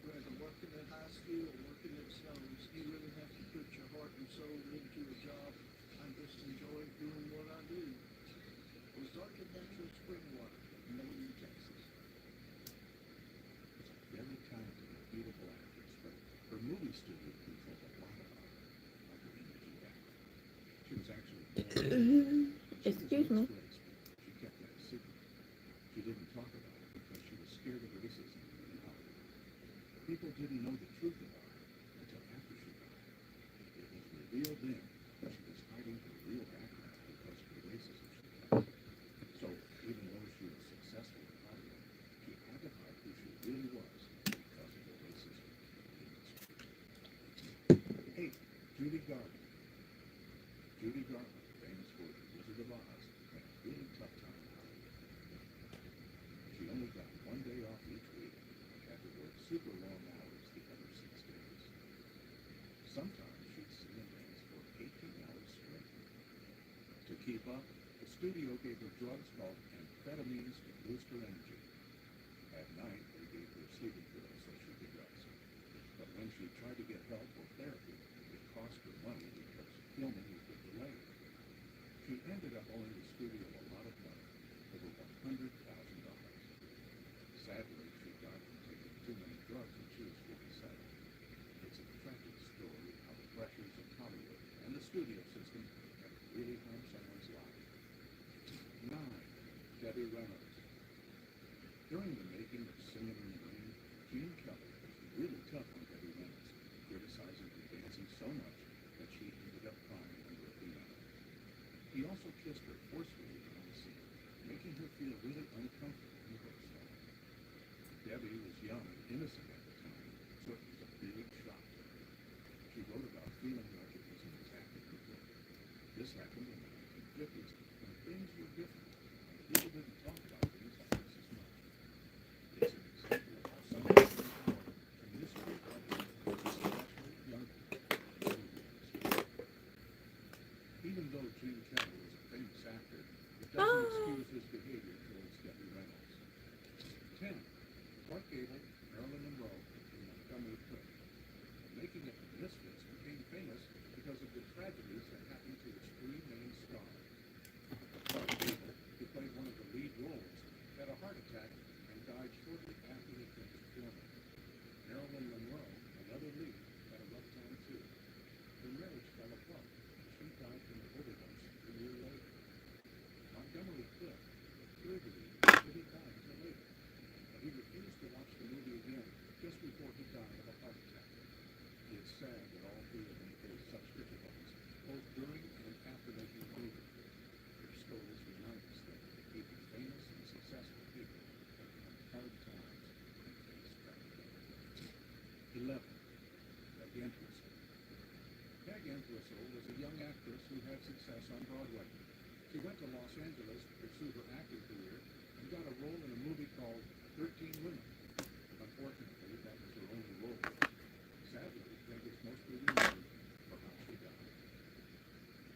Whether working at high school or working at Stones, you really have to put your heart and soul into a job. I just enjoy doing what I do. Ozarka Natural Spring Water, made in Texas. Very talented and beautiful actress, but her movie studio controlled a lot of her, like her image and background. She was actually born Excuse me. She kept that secret. She didn't talk about it because she was scared of racism in Hollywood. People didn't know the truth about her until after she died. It was revealed then that she was hiding her real background because of the racism she faced. So, even though she was successful in Hollywood, she had to hide who she really was because of the racism in the industry. 8. Judy Garland. Judy Garland, famous for The Wizard of Oz, had a really tough time in Hollywood. She only got one day off each week and had to work super long hours the other 6 days. Sometimes she'd sing and dance for 18 hours straight. To keep up, the studio gave her drugs called amphetamines to boost her energy. At night, they gave her sleeping pills so she could rest. But when she tried to get help or therapy, it cost her money because filming would get delayed. She ended up owing the studio a lot of money, over $100,000. Sadly, she died from taking too many drugs when she was 47. It's a tragic story how the pressures of Hollywood and the studio system can really harm someone's life. 9. Debbie Reynolds. During the making of Singing in the Rain, Gene Kelly was really tough on Debbie Reynolds, criticizing her dancing so much that she ended up crying under a piano. He also kissed her forcefully on the scene, making her feel really uncomfortable in her style. Debbie was young and innocent at the time, so it was a big shock to her. She wrote about feeling like it was an attack in her book. This happened in the 1950s when things were different, and people didn't talk about things like this as much. It's an example of how some people in power can mistreat others, especially young people in the movie industry. Even though Gene Kelly was a famous actor, it doesn't excuse his behavior towards Debbie Reynolds. 10. Clark Gable, Marilyn Monroe, and Montgomery Clift. The making of The Misfits became famous because of the tragedies that happened to its 3 main stars. Clark Gable, who played one of the lead roles, had a heart attack and died shortly after he finished filming. Marilyn Monroe, another lead, had a rough time too. Their marriage fell apart, and she died from an overdose a year later. Montgomery Clift, the third lead, didn't die until later, but he refused to watch the movie again just before he died of a heart attack. It's sad that all 3 of them faced such difficulties, both during and after making the movie. Their stories remind us that even famous and successful people have had hard times and face tragedy. 11. Peg Entwistle. Peg Entwistle was a young actress who had success on Broadway. She went to Los Angeles to pursue her acting career and got a role in a movie called 13 Women. Unfortunately, that was her only role. Sadly, Peg is mostly remembered for how she died.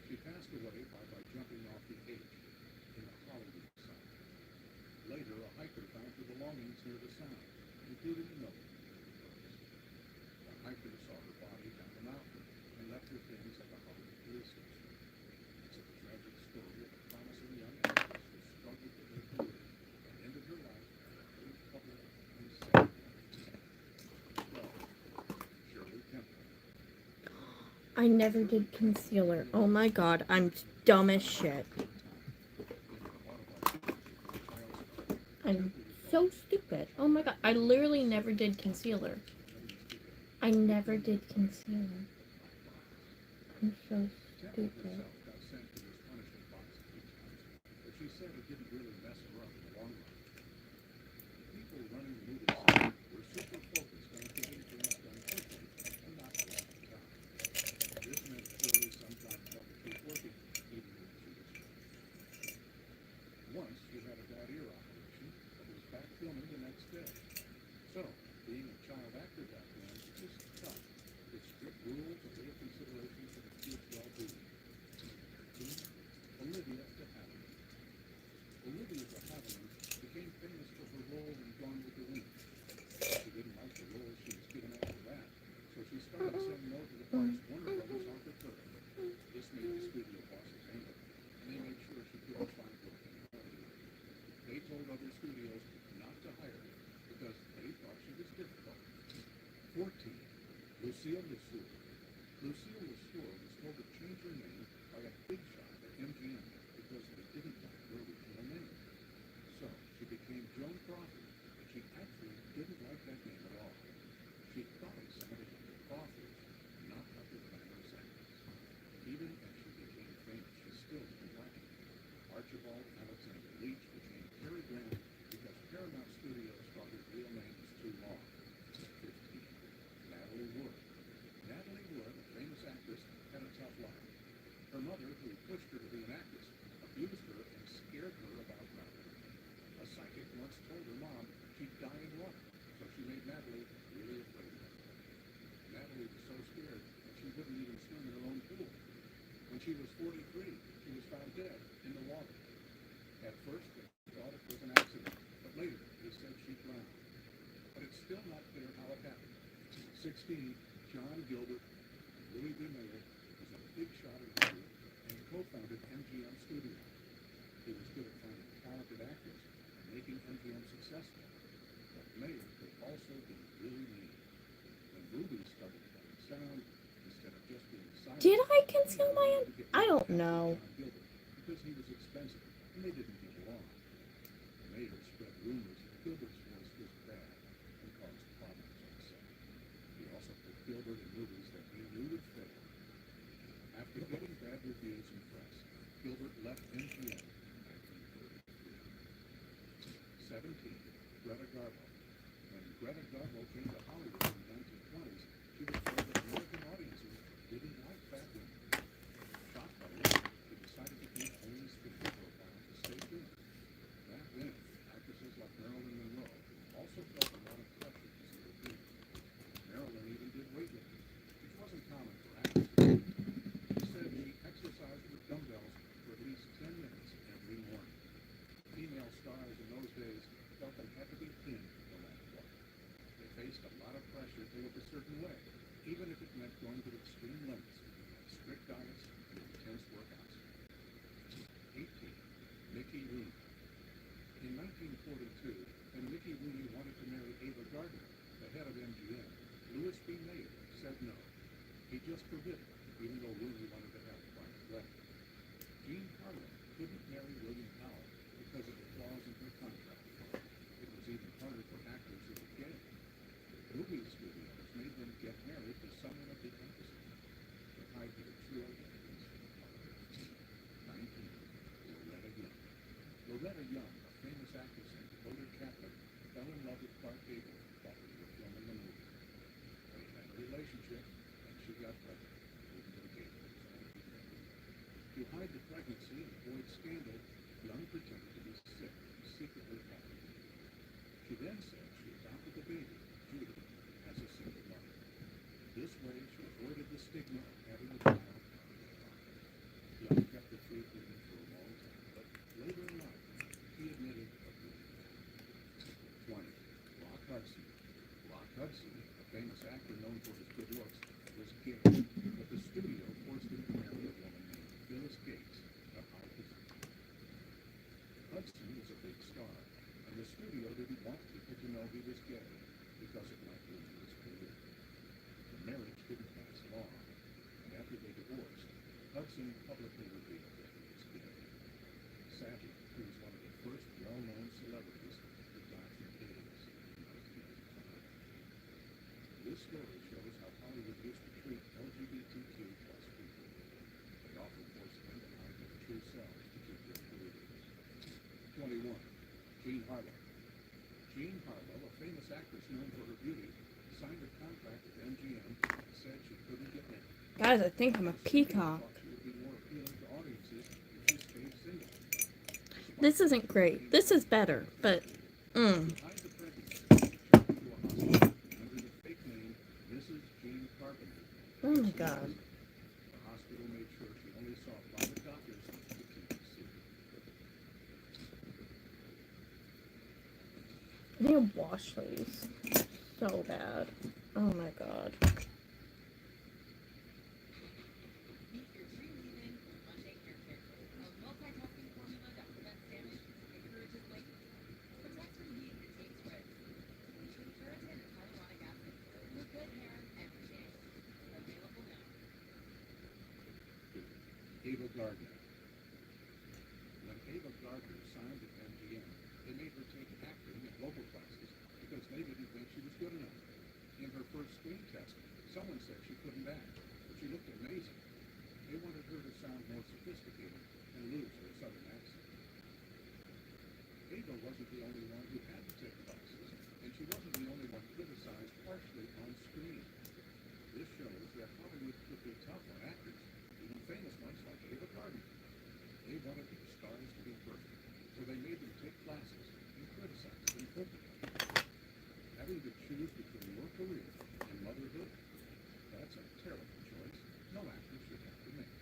She passed away by jumping off the H in a Hollywood sign. Later, a hiker found her belongings near the sign, including a note with her purse. The hiker saw her body down the mountain and left her things at the Hollywood police station. It's a tragic story of a promising young actress who struggled with her career and ended her life at a very public and sad way. 12. Shirley Temple. I never did concealer. Oh my god, I'm dumb as shit. I'm so stupid. Oh my god, I literally never did concealer. I never did concealer. I'm so Temple stupid. herself got sent to this punishment box a few times, but she said it didn't really mess her up in the long run. The people running the movie set were super focused on getting things done quickly and not wasting time. This meant Shirley sometimes had to keep working even when she was stressed. Once she had a bad ear operation but was back filming the next day. So, being a child actor back then was tough, with strict rules and little consideration for the kids' well-being. 13. Olivia de Havilland. Olivia de Havilland became famous for her role in Gone with the Wind. She didn't like the role she was given after that, so she started saying no to the parts Warner Brothers offered her. This made the studio bosses angry, and they made sure she couldn't find work in Hollywood. They told other studios not to hire her because they thought she was difficult. she was 43, she was found dead in the water. At first, they thought it was an accident, but later they said she drowned. But it's still not clear how it happened. 16, John Gilbert, Louis B. Mayer, was a big shot in Hollywood and co-founded MGM Studios. He was good at finding talented actors and making MGM successful. But Mayer could also be really mean. When movies started playing sound, instead of just being silent, Did I conceal my own? I don't know. John Gilbert because he was expensive and they didn't get along. Mayer spread rumors that Gilbert's voice was bad and caused problems on set. He also put Gilbert in movies that he knew would fail. After getting bad reviews and press, Gilbert left MGM in 1933. 17. Greta Garbo. When Greta Garbo came to Hollywood in the 1920s, she was told that American audiences didn't like fat women. Shocked by this, she decided to do only skinny for a while to stay thin. Back then, actresses like Marilyn Monroe also felt a lot of pressure to stay thin. Marilyn even did weightlifting, which wasn't common for actresses. She said she exercised with dumbbells for at least 10 minutes every morning. Female stars in those days felt they had to be thin no matter what. They faced a lot of pressure to look a certain way, even if it meant going to extreme limits, like strict diets and intense workouts. 18. Mickey Rooney. In 1942, when Mickey Rooney wanted to marry Ava Gardner, the head of MGM, Louis B. Mayer said no. He just forbid it, even though Rooney wanted to have a private wedding. Jean Harlow couldn't marry William Powell because of the clause in her contract. It was even harder for actors who were gay. Movie studios made them get married to someone of the opposite to hide their true identities from the public. 19. Loretta Young. Loretta Young, a famous actress and devoted Catholic, fell in love with Clark Gable while they were filming the movie. They had a relationship, and she got pregnant, even though Gable was only 50. To hide the pregnancy and avoid scandal, Young pretended to be sick and secretly had a baby. She then said she adopted the baby, Judy, as a single mother. This way, she avoided the stigma of having a child out of wedlock. Young kept the truth hidden for a long time, but later in life, he admitted a brutal fact. 20. Rock Hudson. Rock Hudson, a famous actor known for his good looks, was gay, but the studio forced him to marry a woman named Phyllis Gates, a high position. Hudson was a big star, and the studio didn't want people to know he was gay because it might ruin his career. The marriage didn't last long, and after they divorced, Hudson publicly revealed that he was gay. Sadly, he was one of the first well-known celebrities to die from AIDS in 1995. This story shows how Hollywood used to treat LGBTQ plus people. They often forced them to hide their true selves to keep their careers. 21. Jean Harlow. Jean Harlow, a famous actress known for her beauty, signed a contract with MGM and said she couldn't get married. Guys, I think I'm a peacock. Thought she would be more appealing to audiences if she stayed single. This isn't great. This is better, but To hide the pregnancy, she checked into a hospital under the fake name Mrs. Jean Carpenter. oh my god. The hospital made sure she only saw private doctors to keep it secret. I need to wash these so bad. Oh my god. Meet your dream leave-in with Monday Hair Care, a multitasking formula that prevents damage and encourages lengthening. Protects from heat and takes risks. Featuring keratin and hyaluronic acid for good hair every day. Available now. Ava Gardner. When Ava Gardner signed at MGM, they made her take acting and vocal classes because they didn't think she was good enough. In her first screen test, someone said she couldn't act, but she looked amazing. They wanted her to sound more sophisticated and lose her southern accent. Ava wasn't the only one who had to take classes, and she wasn't the only one criticized harshly on screen. This shows that Hollywood could be tough on actors, even famous ones like Ava Gardner. They wanted their stars to be perfect, so they made them take classes and criticized them openly. Having to choose between your career and motherhood, that's a terrible choice no actor should have to make.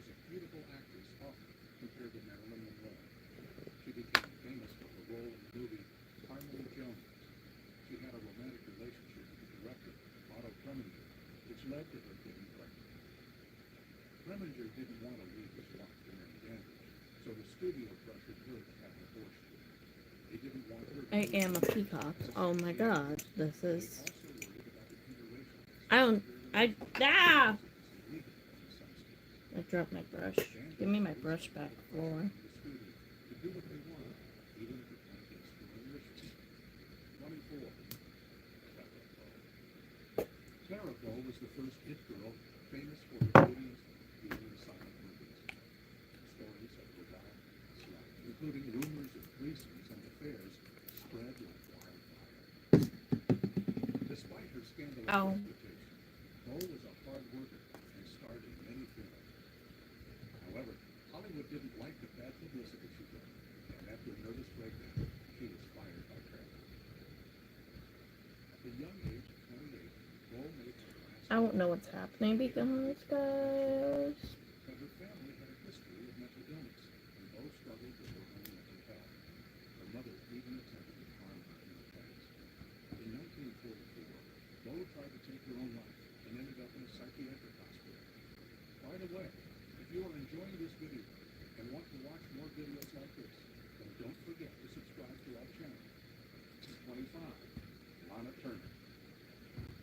was a beautiful actress, often compared to Marilyn Monroe. She became famous for her role in the movie Harmony Jones. She had a romantic relationship with the director, Otto Preminger, which led to her getting pregnant. Preminger didn't want to leave his wife to Mary Dandridge, so the studio pressured her to have an abortion. They didn't want her to I lose am a her peacock. as a Oh my successful god, actress. this They is. also worried about the interracial I don't. I. Ah! illegal in some states. I dropped my brush. Give me my brush back, Floor. To do what they want, even if it went against their own wishes. 24. Clara Bow was the first it girl famous for her beauty in silent movies. Stories of her life, including rumors of threesomes and affairs, spread like wildfire. Despite her scandalous Ow. reputation, Bow was a hard worker and starred in many films. However, Hollywood didn't like the bad publicity she got, and after a nervous breakdown, she was fired by Paramount. At the young age of 28, Bow made her last I don't know what's happening because, guys. but her family had a history of mental illness, and Bow struggled with her own mental health. Her mother even attempted to harm her in the past. In 1944, Bow tried to take her own life and ended up in a psychiatric hospital. By the way, if you are enjoying this video and want to watch more videos like this, then don't forget to subscribe to our channel. 25. Lana Turner.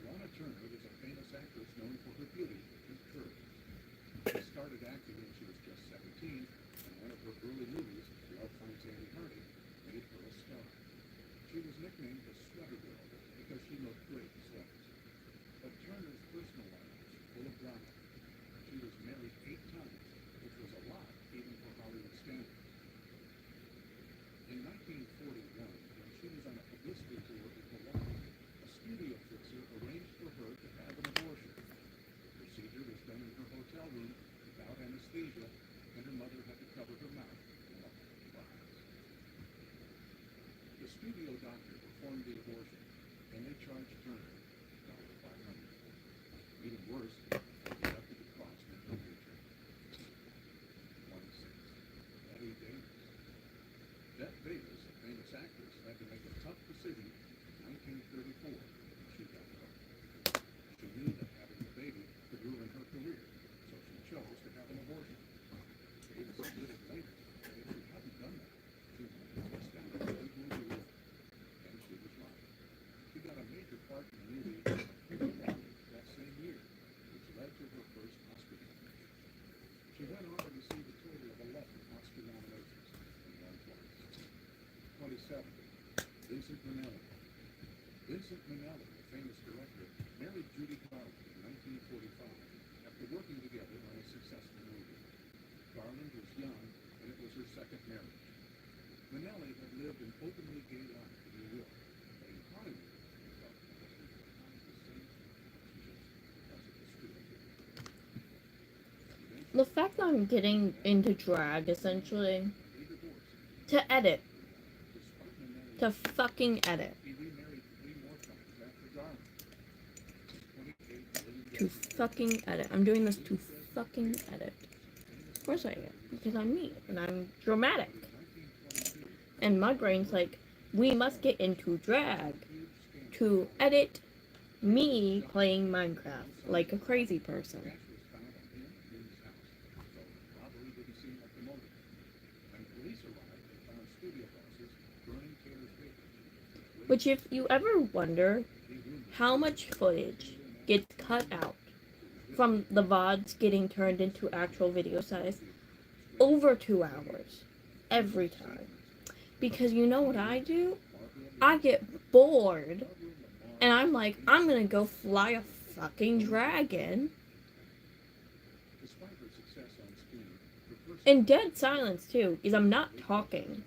Lana Turner was a famous actress known for her beauty and curves. She started acting when she was just 17, and one of her early movies, Love Finds Andy Hardy, made her a star. She was nicknamed the Sweater Girl because she looked great in sweaters. But Turner's personal life was full of drama. She was married 8 times, which was a lot even for Hollywood standards. In 1941, when she was on a publicity tour in Hawaii, a studio fixer arranged for her to have an abortion. The procedure was done in her hotel room without anesthesia, and her mother had to cover her mouth in multiple tries. The studio doctor performed the abortion, and they charged Turner $500. Even worse, they deducted the cost of her attorney. 26. Bette Davis. Bette Davis, a famous actress, had to make a tough decision in 1934 when she got pregnant. She knew that having a baby could ruin her career, so she chose to have an abortion. Davis admitted later that if she hadn't done that, she might have missed out on a big movie role. And she was right. She got a major part in the movie Pretty Woman that same year, which led to her first Oscar nomination. She went on to receive a total of 11 Oscar nominations and won twice. 27. Vincent Minnelli. Vincent Minnelli, a famous director, married Judy Garland in 1945 after working together on a successful movie. Garland was young, and it was her second marriage. Minnelli had lived an openly gay life in New York, but in Hollywood, he felt that he could hide the same relationships because of the studio. The fact that I'm getting into drag, essentially, They divorced. to edit. Despite Minnelli's To fucking edit. he remarried 3 more times after Garland. 28 William To fucking edit. I'm doing this to fucking edit. Of course I am. Because I'm me. And I'm dramatic. And my brain's like, we must get into drag to edit me playing Minecraft like a crazy person. Cash was found on him and in his house, so robbery didn't seem like the motive. When police arrived, they found studio bosses burning Taylor's papers. Which, if you ever wonder how much footage gets cut out from the VODs getting turned into actual video size, over 2 hours every time. Because you know what I do? I get bored and I'm like, I'm gonna go fly a fucking dragon. Despite her success on screen, her personal And dead silence too, because I'm not talking.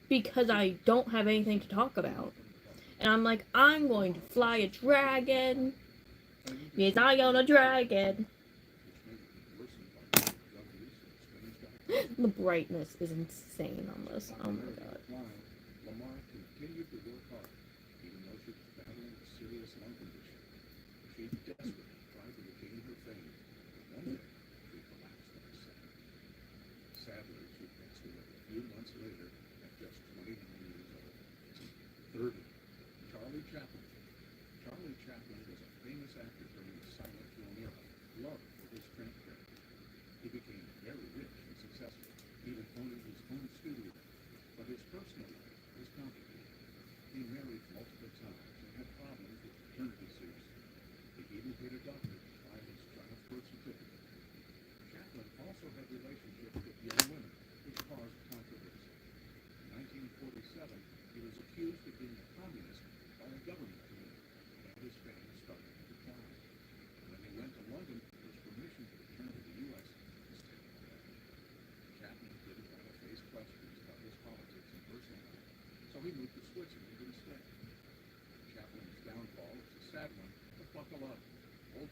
Because I don't have anything to talk about. And I'm like, I'm going to fly a dragon. Because I own a dragon. The brightness is insane on this. Oh my god. Lamar continued to work hard, even though she was battling a serious lung condition. She desperately tried to regain her fame, but one day she collapsed on a set.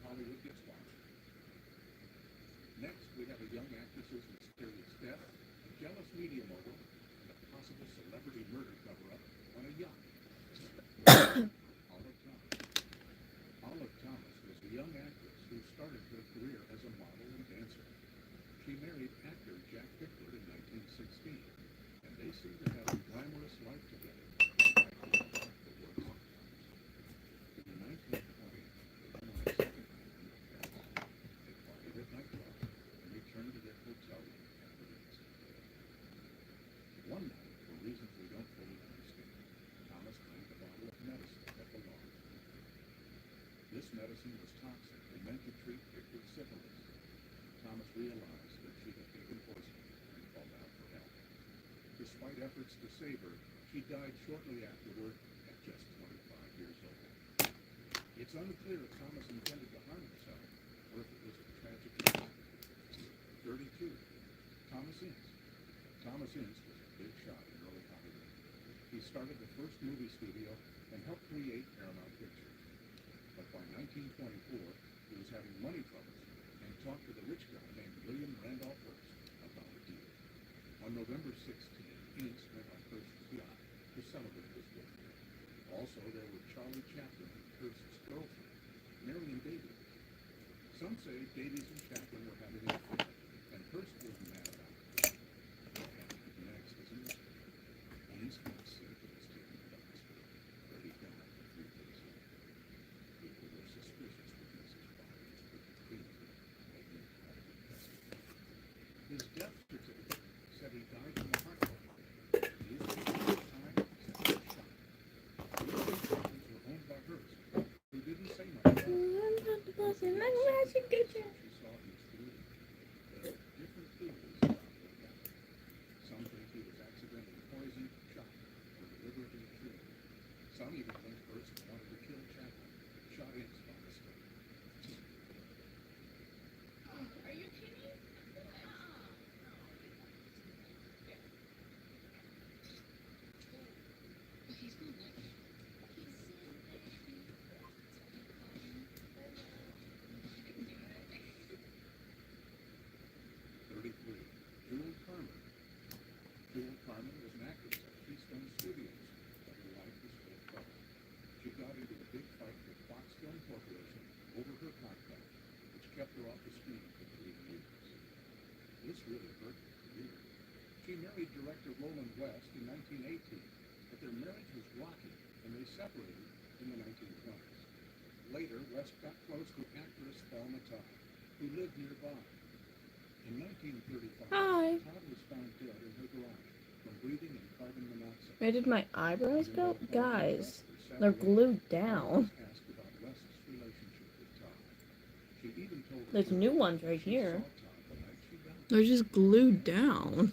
Hollywood gets wild. Next, we have a young actress's mysterious death, a jealous media mogul, and a possible celebrity murder cover-up on a yacht. Olive Thomas. Olive Thomas was a young actress who started her career as a model and dancer. She married actor Jack Pickford in 1916, and they seem to have a glamorous life together. In the 1920s, they went on a second honeymoon. They partied at nightclubs and returned to their hotel room after the incident. One night, for reasons we don't fully understand, Thomas drank a bottle of medicine that belonged to him. This medicine was toxic and meant to treat Pickford's syphilis. Thomas realized that she had taken poison and called out for help. Despite efforts to save her, she died shortly afterward at just 25 years old. It's unclear if Thomas intended to harm himself or if it was a tragic accident. 32. Thomas Ince. Thomas Ince was a big shot in early Hollywood. He started the first movie studio and helped create Paramount Pictures. But by 1924, he was having money troubles and talked to the rich guy named William Randolph Hearst about a deal. On November 16, Ince went on Hearst's yacht to celebrate his birthday. Also, there were Charlie Chaplin and Hearst's girlfriend, Marion Davies. Some say Davies and Chaplin were having an affair, and Hearst was mad about it. What happened next is a mystery. Ince got sick and was taken to the hospital, where he died 3 days later. People were suspicious because his body was pretty clean, but they didn't have to investigate. His death certificate said he died from a heart failure. The issue at the time said he was shot. These instructions were owned by Hearst, who didn't say much about it. She saw he was bleeding. There are different theories about what happened. Some think he was accidentally poisoned, shot, or deliberately killed. Some even think Hearst wanted to kill Chaplin, shot Ince by mistake. Are you kidding? He's not like that. He's so bad. 33. Jewel Carmen. Jewel Carmen was an actress at Keystone Studios, but her life was full of trouble. She got into a big fight with Fox Film Corporation over her contract, which kept her off the screen for 3 years. This really hurt her career. She married director Roland West in 1918, but their marriage was rocky, and they separated in the 1920s. Later, West got close to actress Thelma Todd, who lived nearby. In 1935, Hi. Todd was found dead in her garage from breathing in carbon monoxide. Where did my eyebrows Even go? though Thelma and Guys, West were they're separated, glued Todd down. was asked about West's relationship with Todd. She even told the There's jury new ones right she here. saw Todd the night she died. They're just glued down.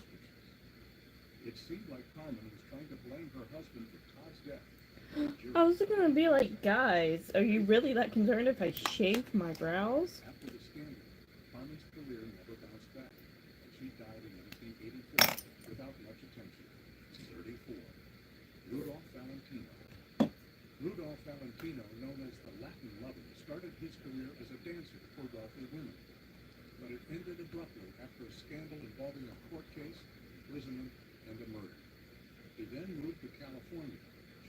It seemed like Carmen was trying to blame her husband for Todd's death. I was gonna be like, guys, are you really that concerned if I shave my brows? After the scandal, Carmen's career never bounced back, and she died in 1984 without much attention. 34. Rudolph Valentino. Rudolph Valentino, known as the Latin Lover, started his career as a dancer for wealthy women. But it ended abruptly after a scandal involving a court case, imprisonment, and a murder. He then moved to California,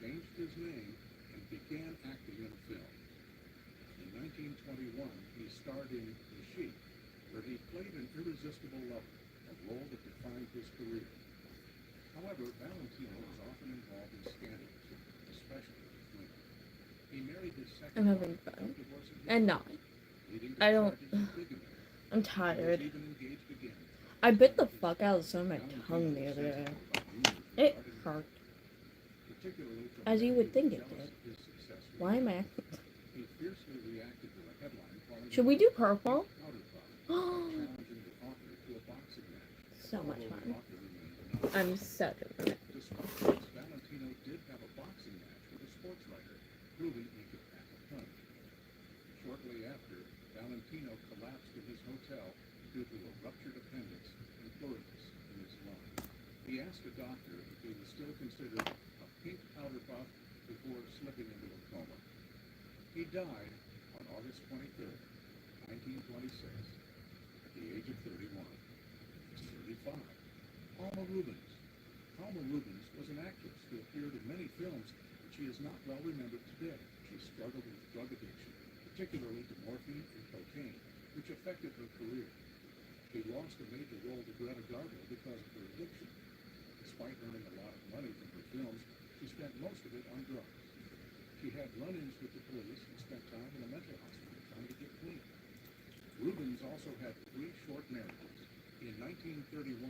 changed his name, and began acting in film. In 1921, he starred in The Sheik, where he played an irresistible lover, a role that defined his career. However, Valentino was often involved in scandals, especially with women. He married his second I'm having wife, fun. divorcing his And wife, not. leading to I don't- charges of bigamy. I'm He was tired. even engaged again. I bit the fuck out of some of my tongue the other day. It hurt. Particularly from As you men would who think were it jealous did. of his success with Why am women. I? He fiercely reacted to a headline calling Should him we a do purple? powder puff, challenging the author to a boxing match. So much Although the fun. author remained anonymous. I'm such a fan. Despite this, Valentino did have a boxing match with a sports writer, proving he could pack a punch. Shortly after, Valentino collapsed in his hotel due to a ruptured appendix and pleurisy in his lung. He asked a doctor if he was still considered a pink powder puff before slipping into a coma. He died on August 23rd 1926, at the age of 31, 35. Alma Rubens. Alma Rubens was an actress who appeared in many films, but she is not well remembered today. She struggled with drug addiction, particularly to morphine and cocaine, which affected her career. She lost a major role to Greta Garbo because of her addiction. Despite earning a lot of money from her films, she spent most of it on drugs. She had run-ins with the police and spent time in a mental hospital trying to get clean. Rubens also had 3 short narratives. In 1931,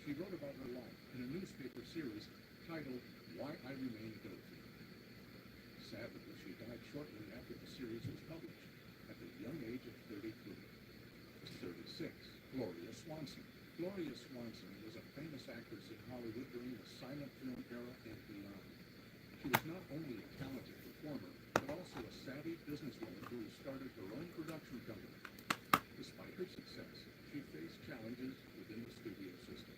she wrote about her life in a newspaper series titled Why I Remain Dozy. Sadly, she died shortly after the series was published, at the young age of 33. 36. Gloria Swanson. Gloria Swanson was a famous actress in Hollywood during the silent film era and beyond. She was not only a talented performer, but also a savvy businesswoman who started her own production company. Despite her success, she faced challenges within the studio system.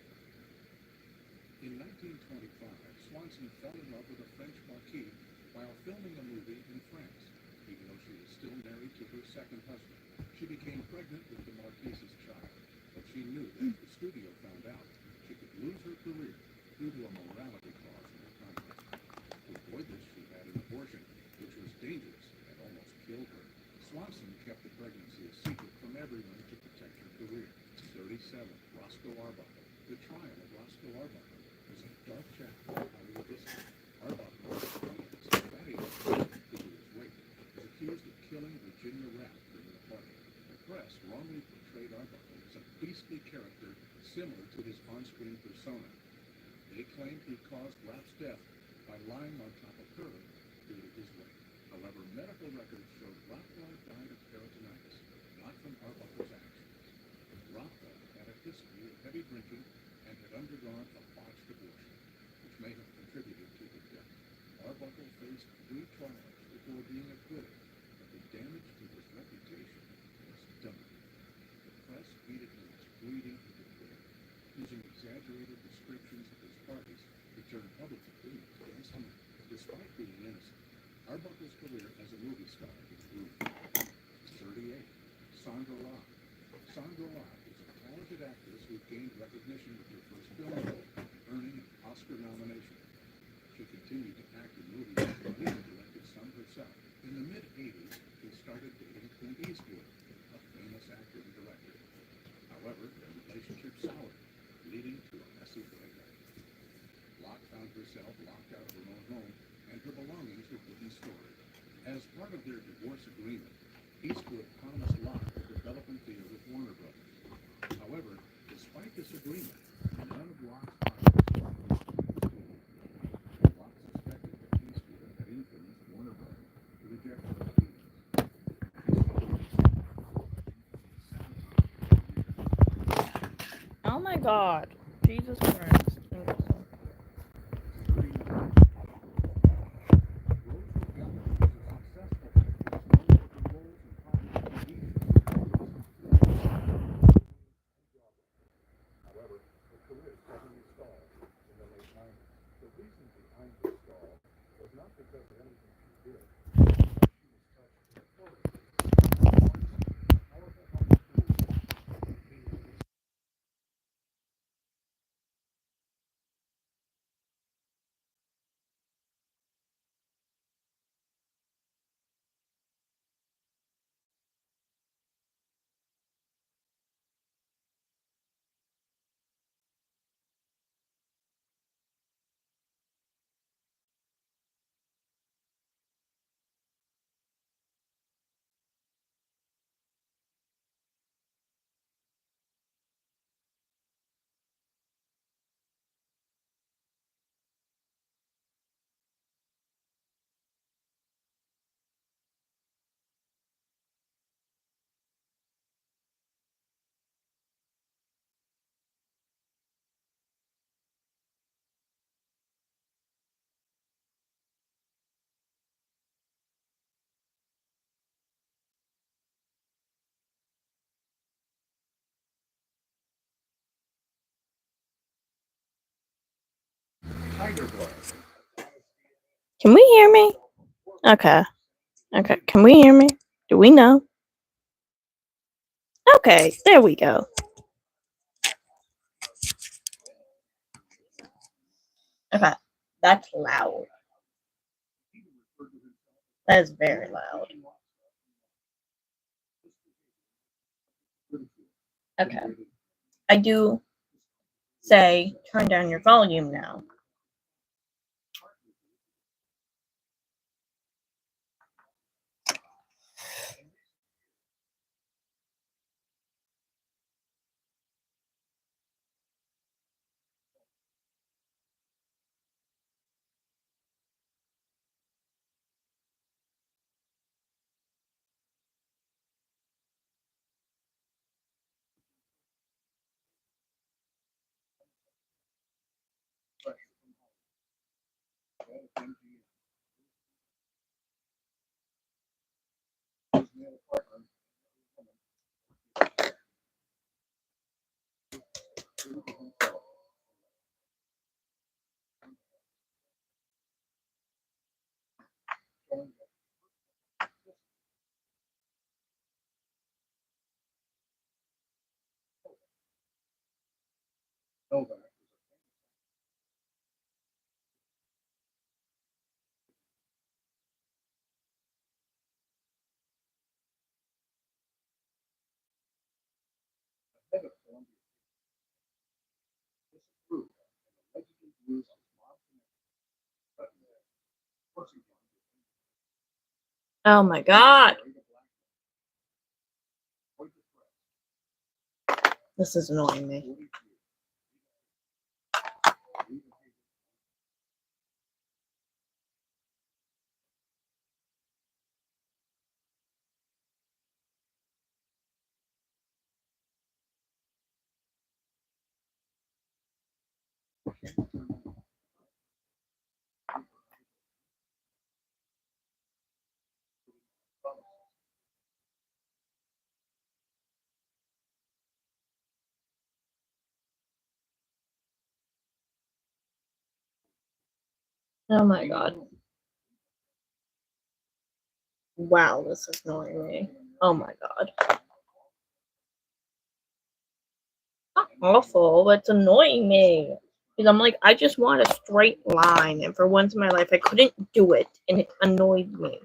In 1925, Swanson fell in love with a French marquis while filming a movie in France. Even though she was still married to her second husband, she became pregnant with the marquis's child. But she knew that if the studio found out, she could lose her career due to a morality clause in her contract. To avoid this, she had an abortion, which was dangerous and almost killed her. Swanson kept the pregnancy a secret from everyone to protect her career. 37. Roscoe Arbuckle. The trial of Roscoe Arbuckle was a dark chapter in Hollywood history. Arbuckle was a fatty who was raped, was accused of killing Virginia Rapp during the party. The press wrongly portrayed Arbuckle as a beastly character similar to his on-screen persona. They claimed he caused Rapp's death by lying on top of her due to his rape. However, medical records showed Rothwell died of peritonitis, not from Arbuckle's actions. Rothwell had a history of heavy drinking and had undergone a botched abortion, which may have contributed to her death. Arbuckle faced 3 trials before being acquitted, but the damage to his reputation was done. The press treated him as greedy and degraded, using exaggerated descriptions of his parties to turn public opinion against him. Despite being innocent, Arbuckle's career as a movie star grew. 38. Sandra Locke. Sandra Locke is a talented actress who gained recognition with her first film role, earning an Oscar nomination. She continued to act in movies and even directed some herself. In the mid-80s, she started dating Clint Eastwood, a famous actor and director. However, their relationship soured, leading to a messy breakup. Locke found herself locked out of her own home, and her belongings were put in storage. As part of their divorce agreement, Eastwood promised Locke a development deal with Warner Brothers. However, despite this agreement, none of Locke's projects were released. Locke suspected that Eastwood had influenced Warner Brothers to reject her appeals. Oh my God. Jesus Christ. However, her career suddenly stalled in the late 90s. The reason behind this stall was not because of anything she did, but because she was touched notoriously by Weinstein, powerful Hollywood producer. Tiger Blood. Can we hear me? Okay. Okay. Can we hear me? Do we know? Okay, there we go. Okay, that's loud. That is very loud. Okay. I do say turn down your volume now. Novak head of Columbia disapproved and allegedly used his mom's connection, but of course he wanted to Oh my god. This is annoying me. Oh my god. Wow, this is annoying me. Oh my god. Not awful, it's annoying me. Because I'm like, I just want a straight line, and for once in my life, I couldn't do it, and it annoyed me.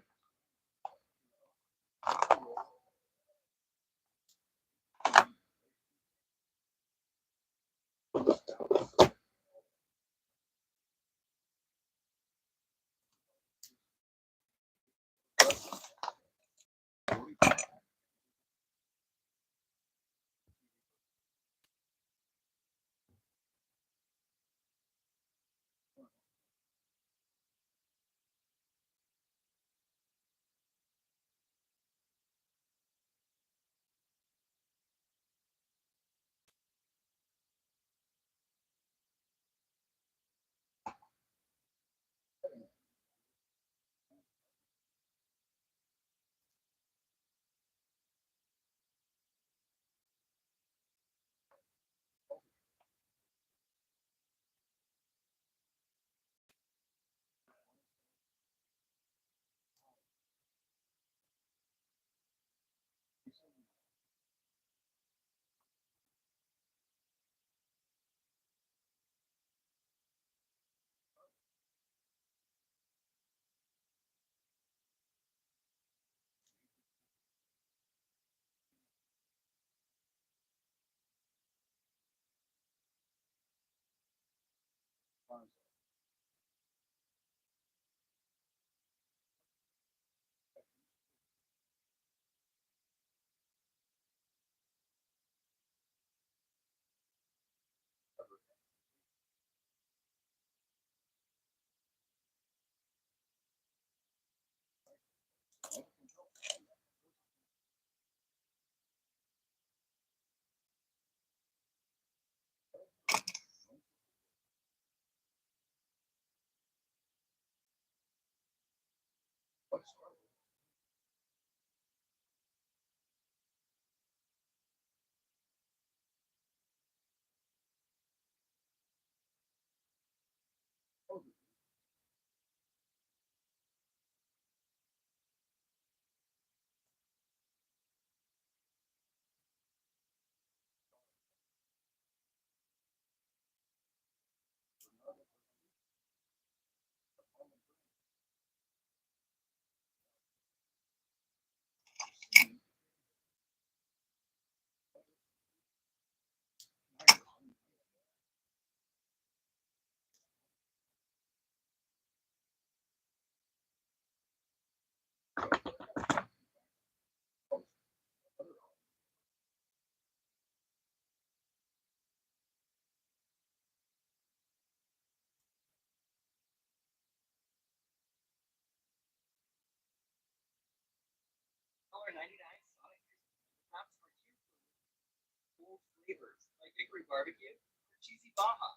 flavors like hickory barbecue or cheesy baja.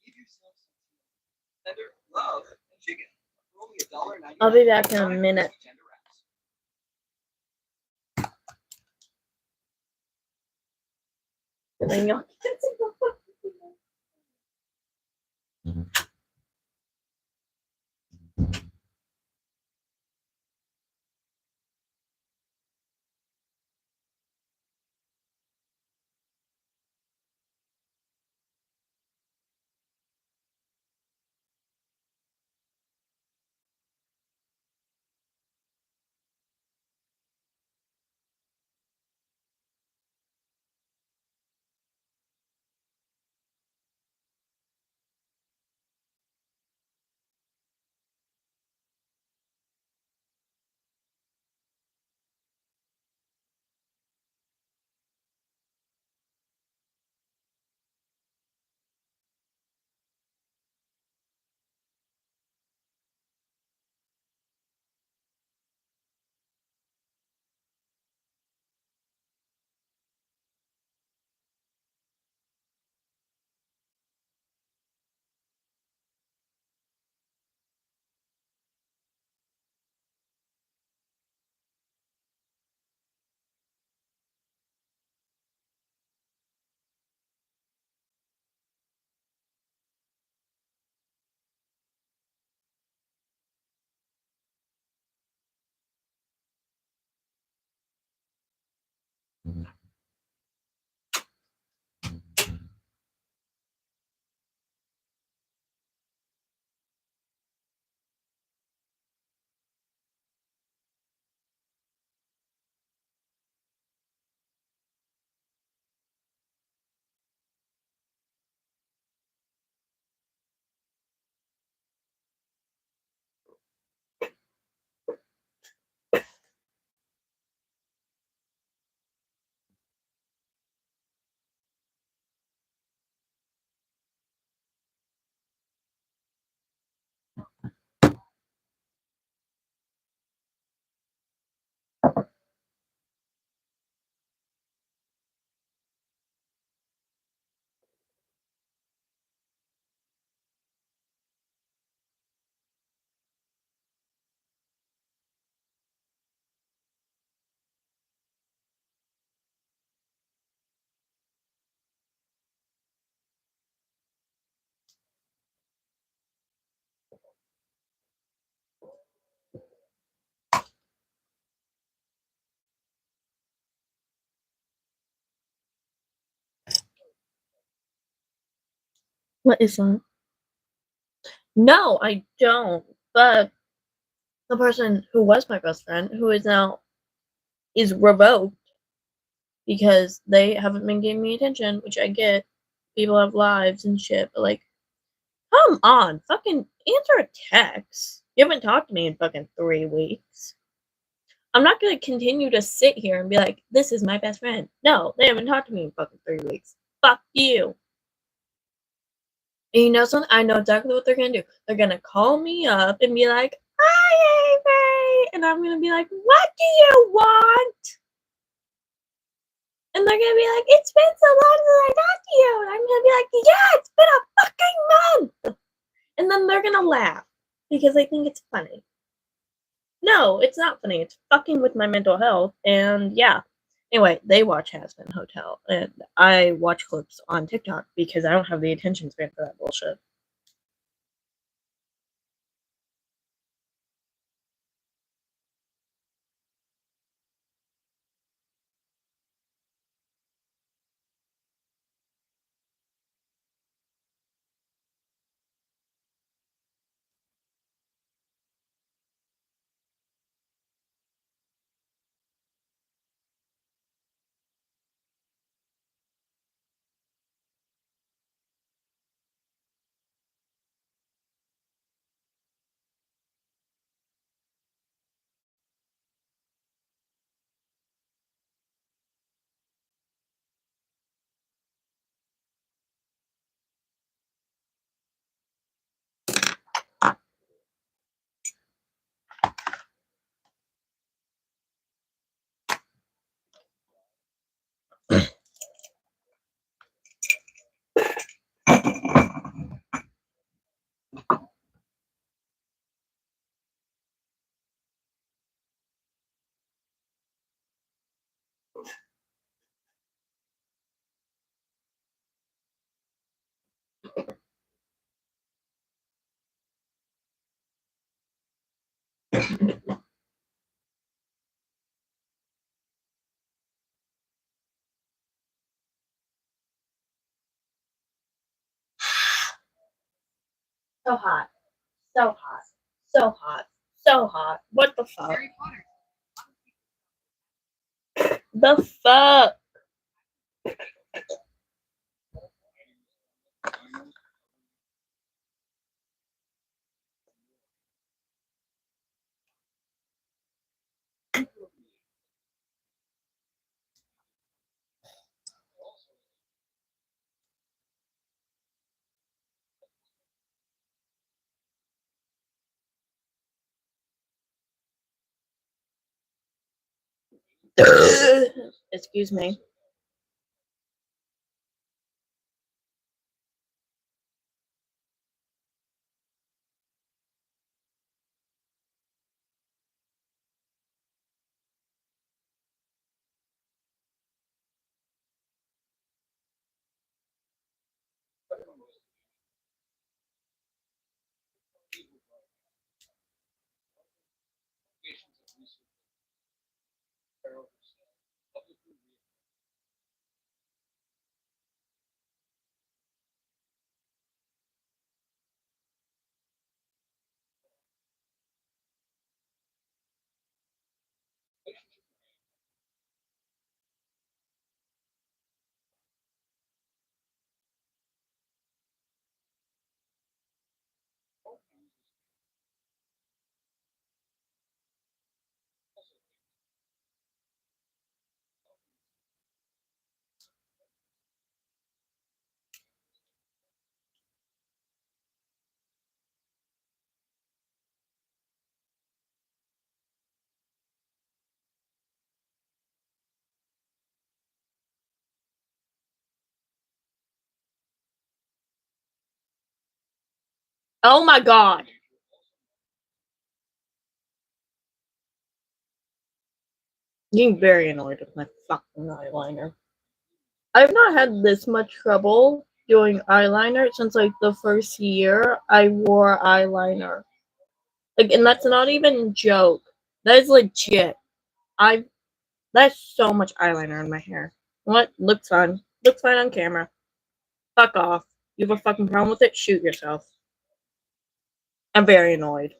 Give yourself some tender love and chicken for only $1.99. I'll be back in a minute. Tender wraps. Hang on. What is that? No, I don't. But the person who was my best friend, who is now is revoked because they haven't been giving me attention, which I get. People have lives and shit, but like, come on, fucking answer a text. You haven't talked to me in fucking 3 weeks. I'm not gonna continue to sit here and be like, this is my best friend. No, they haven't talked to me in fucking 3 weeks. Fuck you. And you know something? I know exactly what they're gonna do. They're gonna call me up and be like, hi, Avery. And I'm gonna be like, what do you want? And they're gonna be like, it's been so long since I talked to you. And I'm gonna be like, yeah, it's been a fucking month. And then they're gonna laugh because they think it's funny. No, it's not funny. It's fucking with my mental health. And yeah. Anyway, they watch Hazbin Hotel. And I watch clips on TikTok because I don't have the attention span for that bullshit. So hot. So hot. So hot. So hot. What the fuck? Harry Potter. The fuck? Excuse me. Oh my god. Getting very annoyed with my fucking eyeliner. I've not had this much trouble doing eyeliner since like the first year I wore eyeliner. Like, and that's not even a joke. That is legit. I That's so much eyeliner in my hair. What? Looks fine. Looks fine on camera. Fuck off. You have a fucking problem with it? Shoot yourself. I'm very annoyed.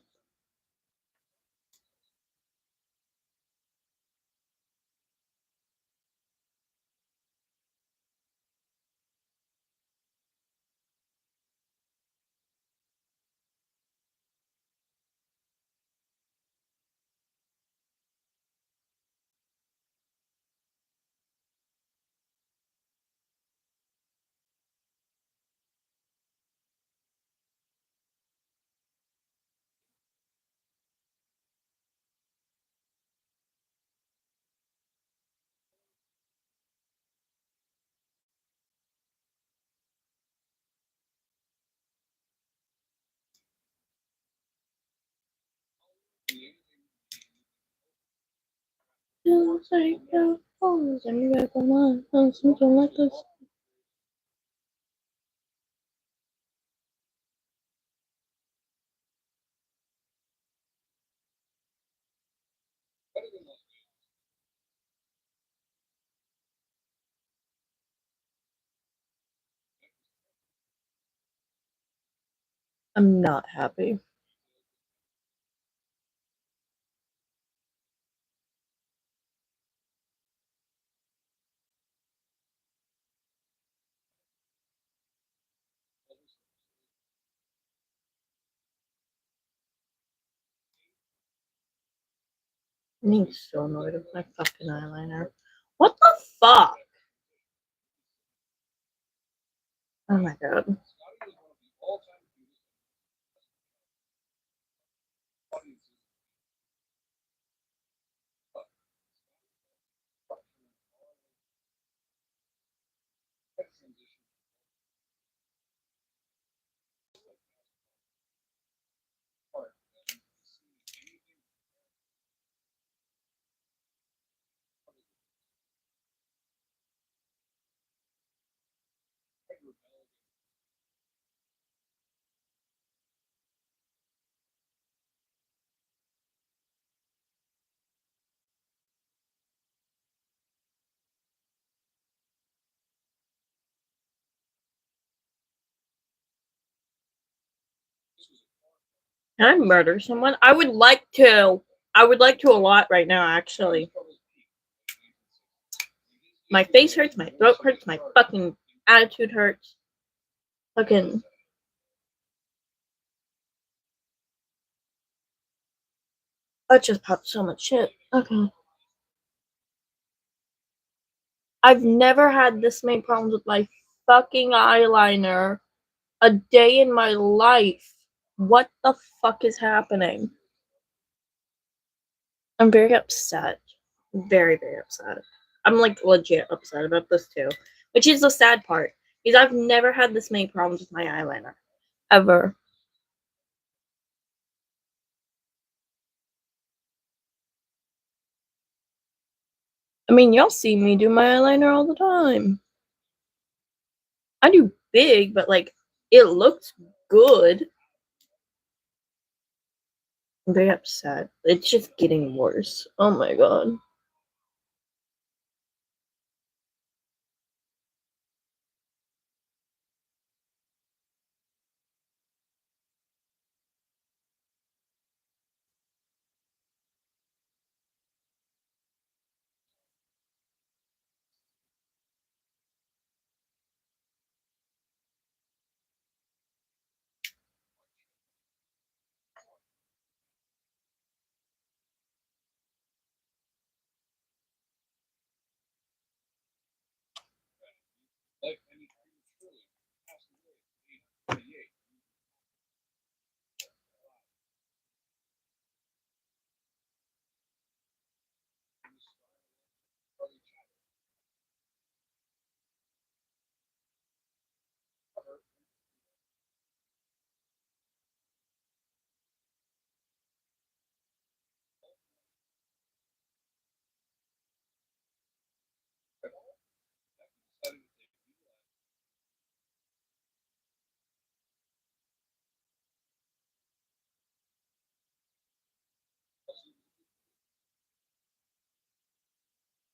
Something like this. I'm not happy. I'm getting so annoyed with my fucking eyeliner. What the fuck? Oh my god. Can I murder someone? I would like to. I would like to a lot right now, actually. My face hurts, my throat hurts, my fucking attitude hurts. Fucking. I just popped so much shit. Okay. I've never had this many problems with my fucking eyeliner a day in my life. What the fuck is happening? I'm very upset. Very, very upset. I'm like legit upset about this too. Which is the sad part. Because I've never had this many problems with my eyeliner. Ever. I mean, y'all see me do my eyeliner all the time. I do big, but like, it looks good. I'm very upset. It's just getting worse. Oh my god.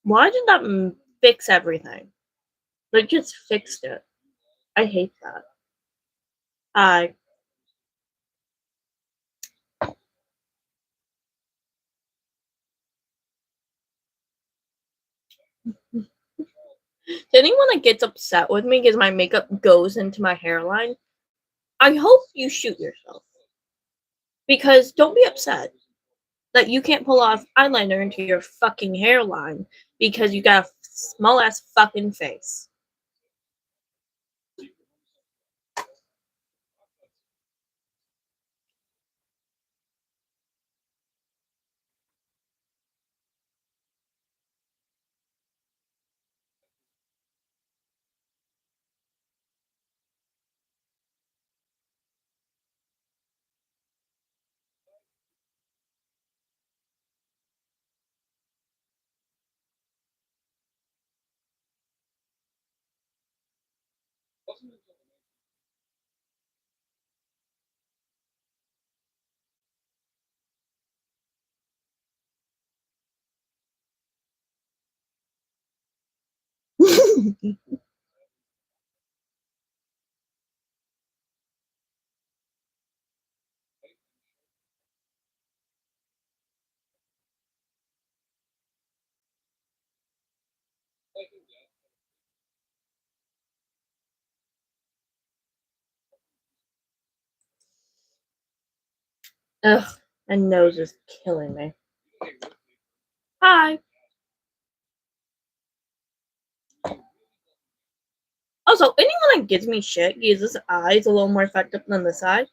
Why did that fix everything? They just fixed it. I hate that. I to anyone that gets upset with me because my makeup goes into my hairline, I hope you shoot yourself. Because don't be upset that you can't pull off eyeliner into your fucking hairline because you got a small ass fucking face. Ugh, my nose is killing me. Hi. Also, anyone that gives me shit because this eye is a little more fucked up than this eye,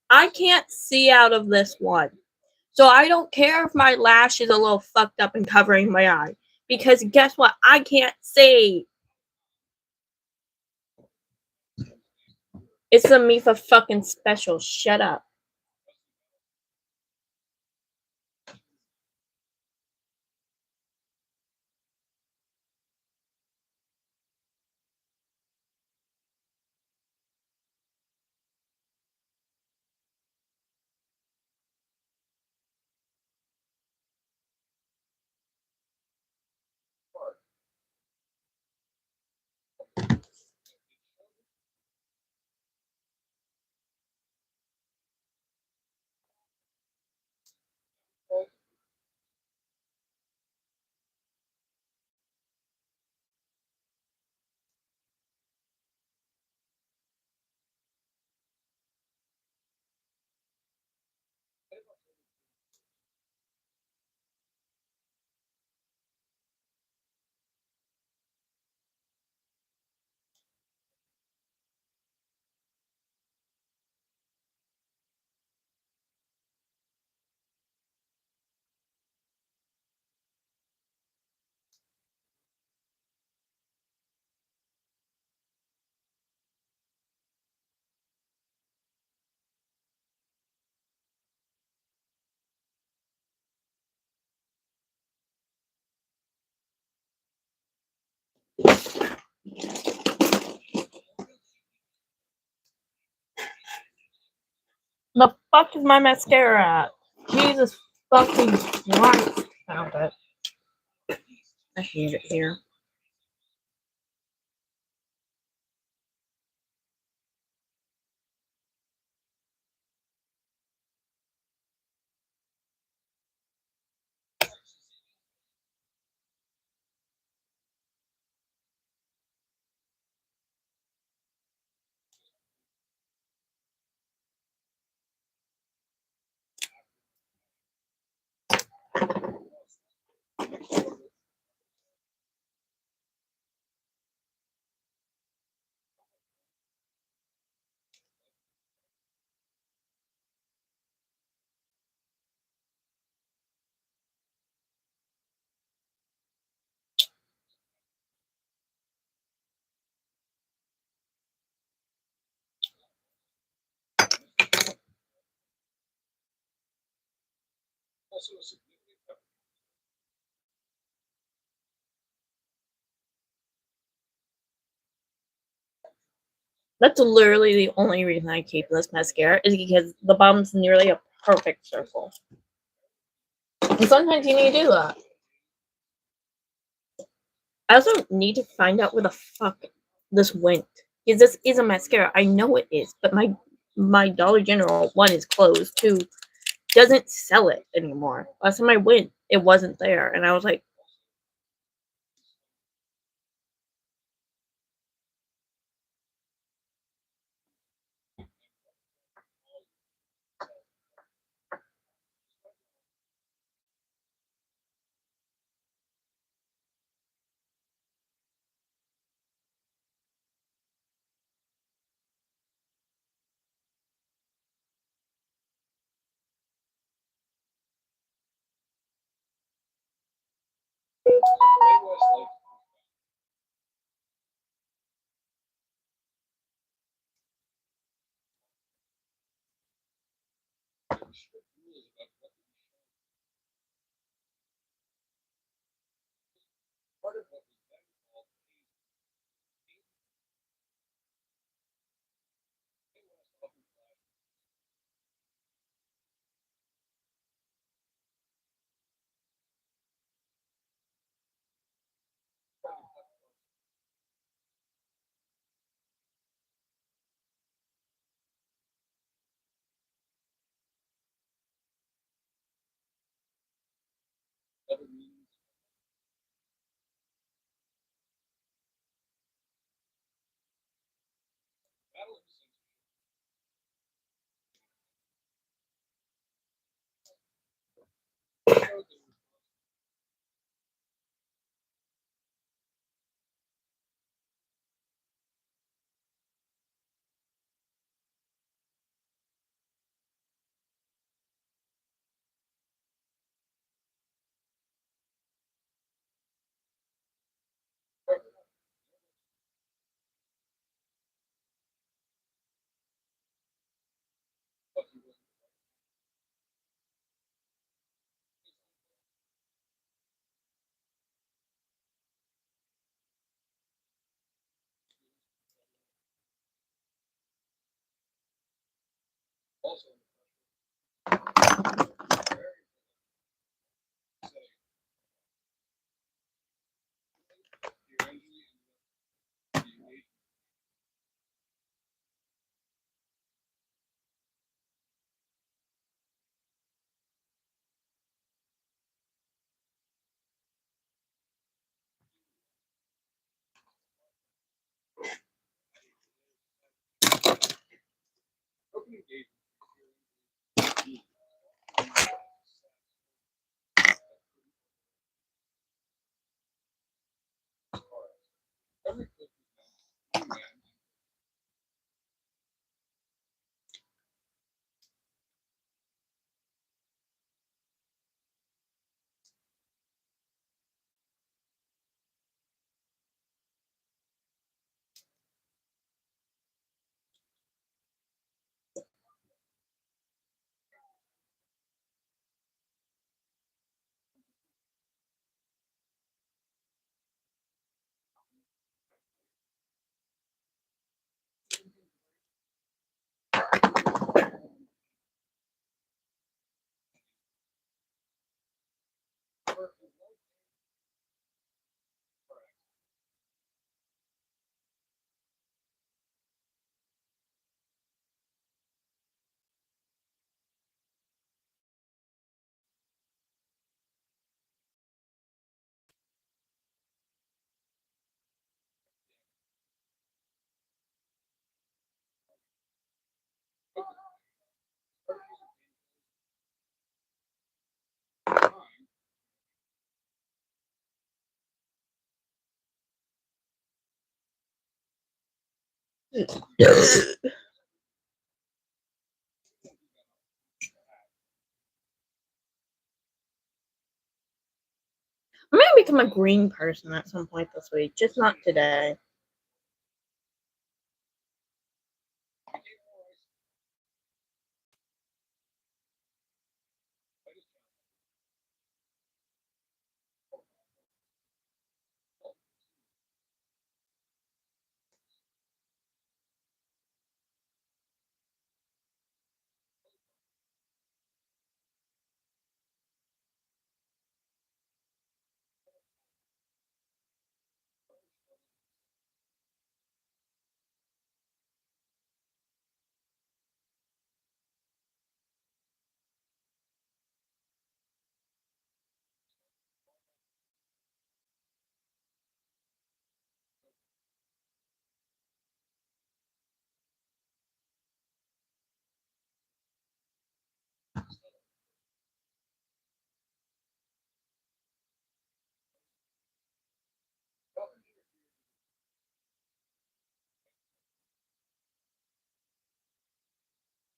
I can't see out of this one. So I don't care if my lash is a little fucked up and covering my eye. Because guess what? I can't see. It's the Mifa fucking special. Shut up. The fuck is my mascara at? Jesus fucking Christ. Found it. I hate it here. That's literally the only reason I keep this mascara is because the bottom's nearly a perfect circle. And sometimes you need to do that. I also need to find out where the fuck this went. Because this is a mascara. I know it is, but my Dollar General one is closed. Two doesn't sell it anymore. Last time I went, it wasn't there, and I was like, I'm gonna become a green person at some point this week, just not today.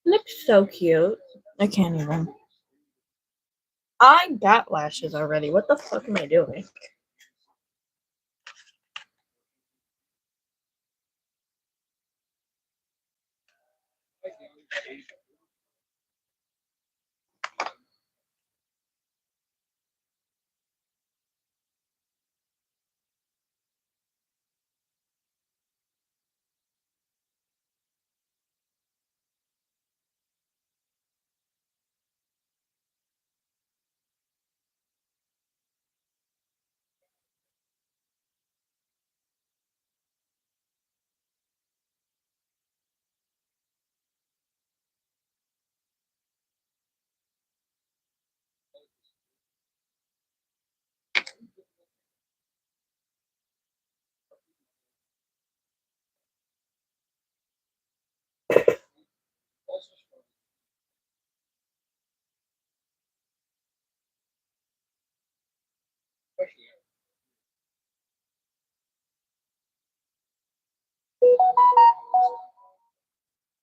Looks so cute. I can't even. I got lashes already. What the fuck am I doing?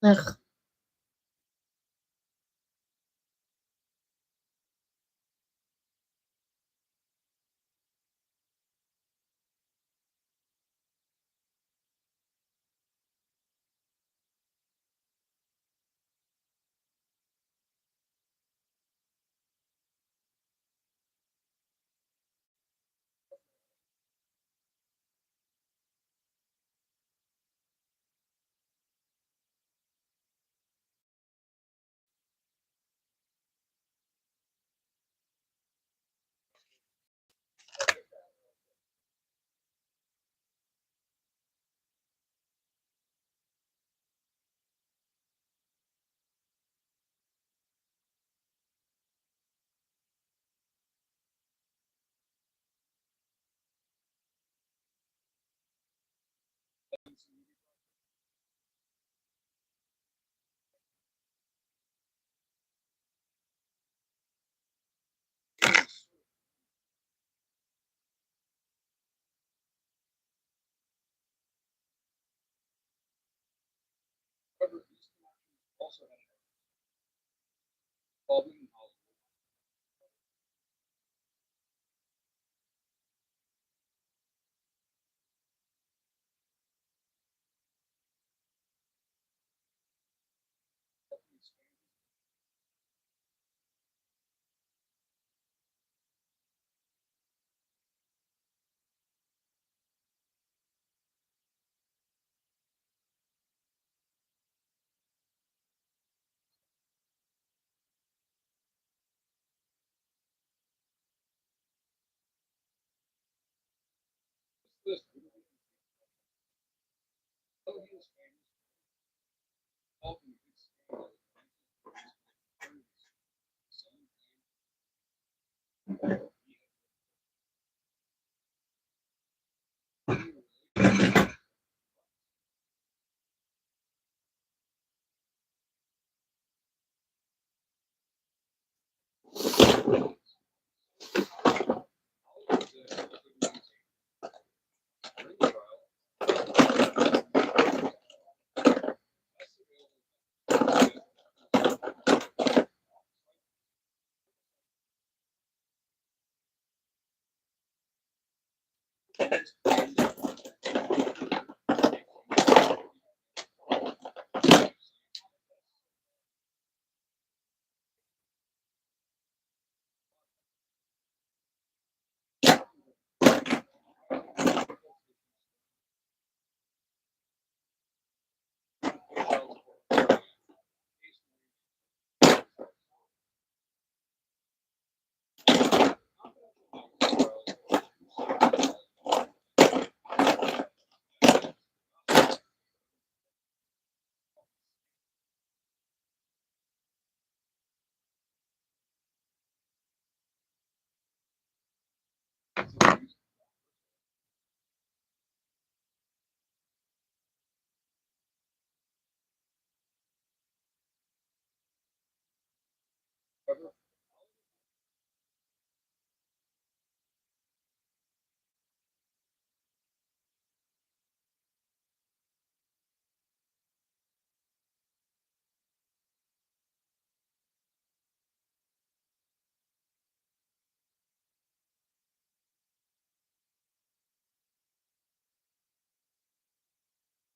Ugh.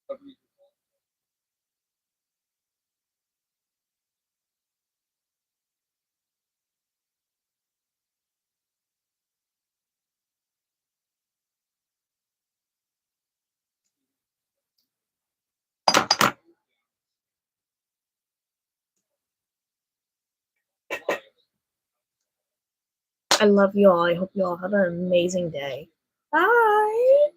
recovery. I love you all. I hope you all have an amazing day. Bye.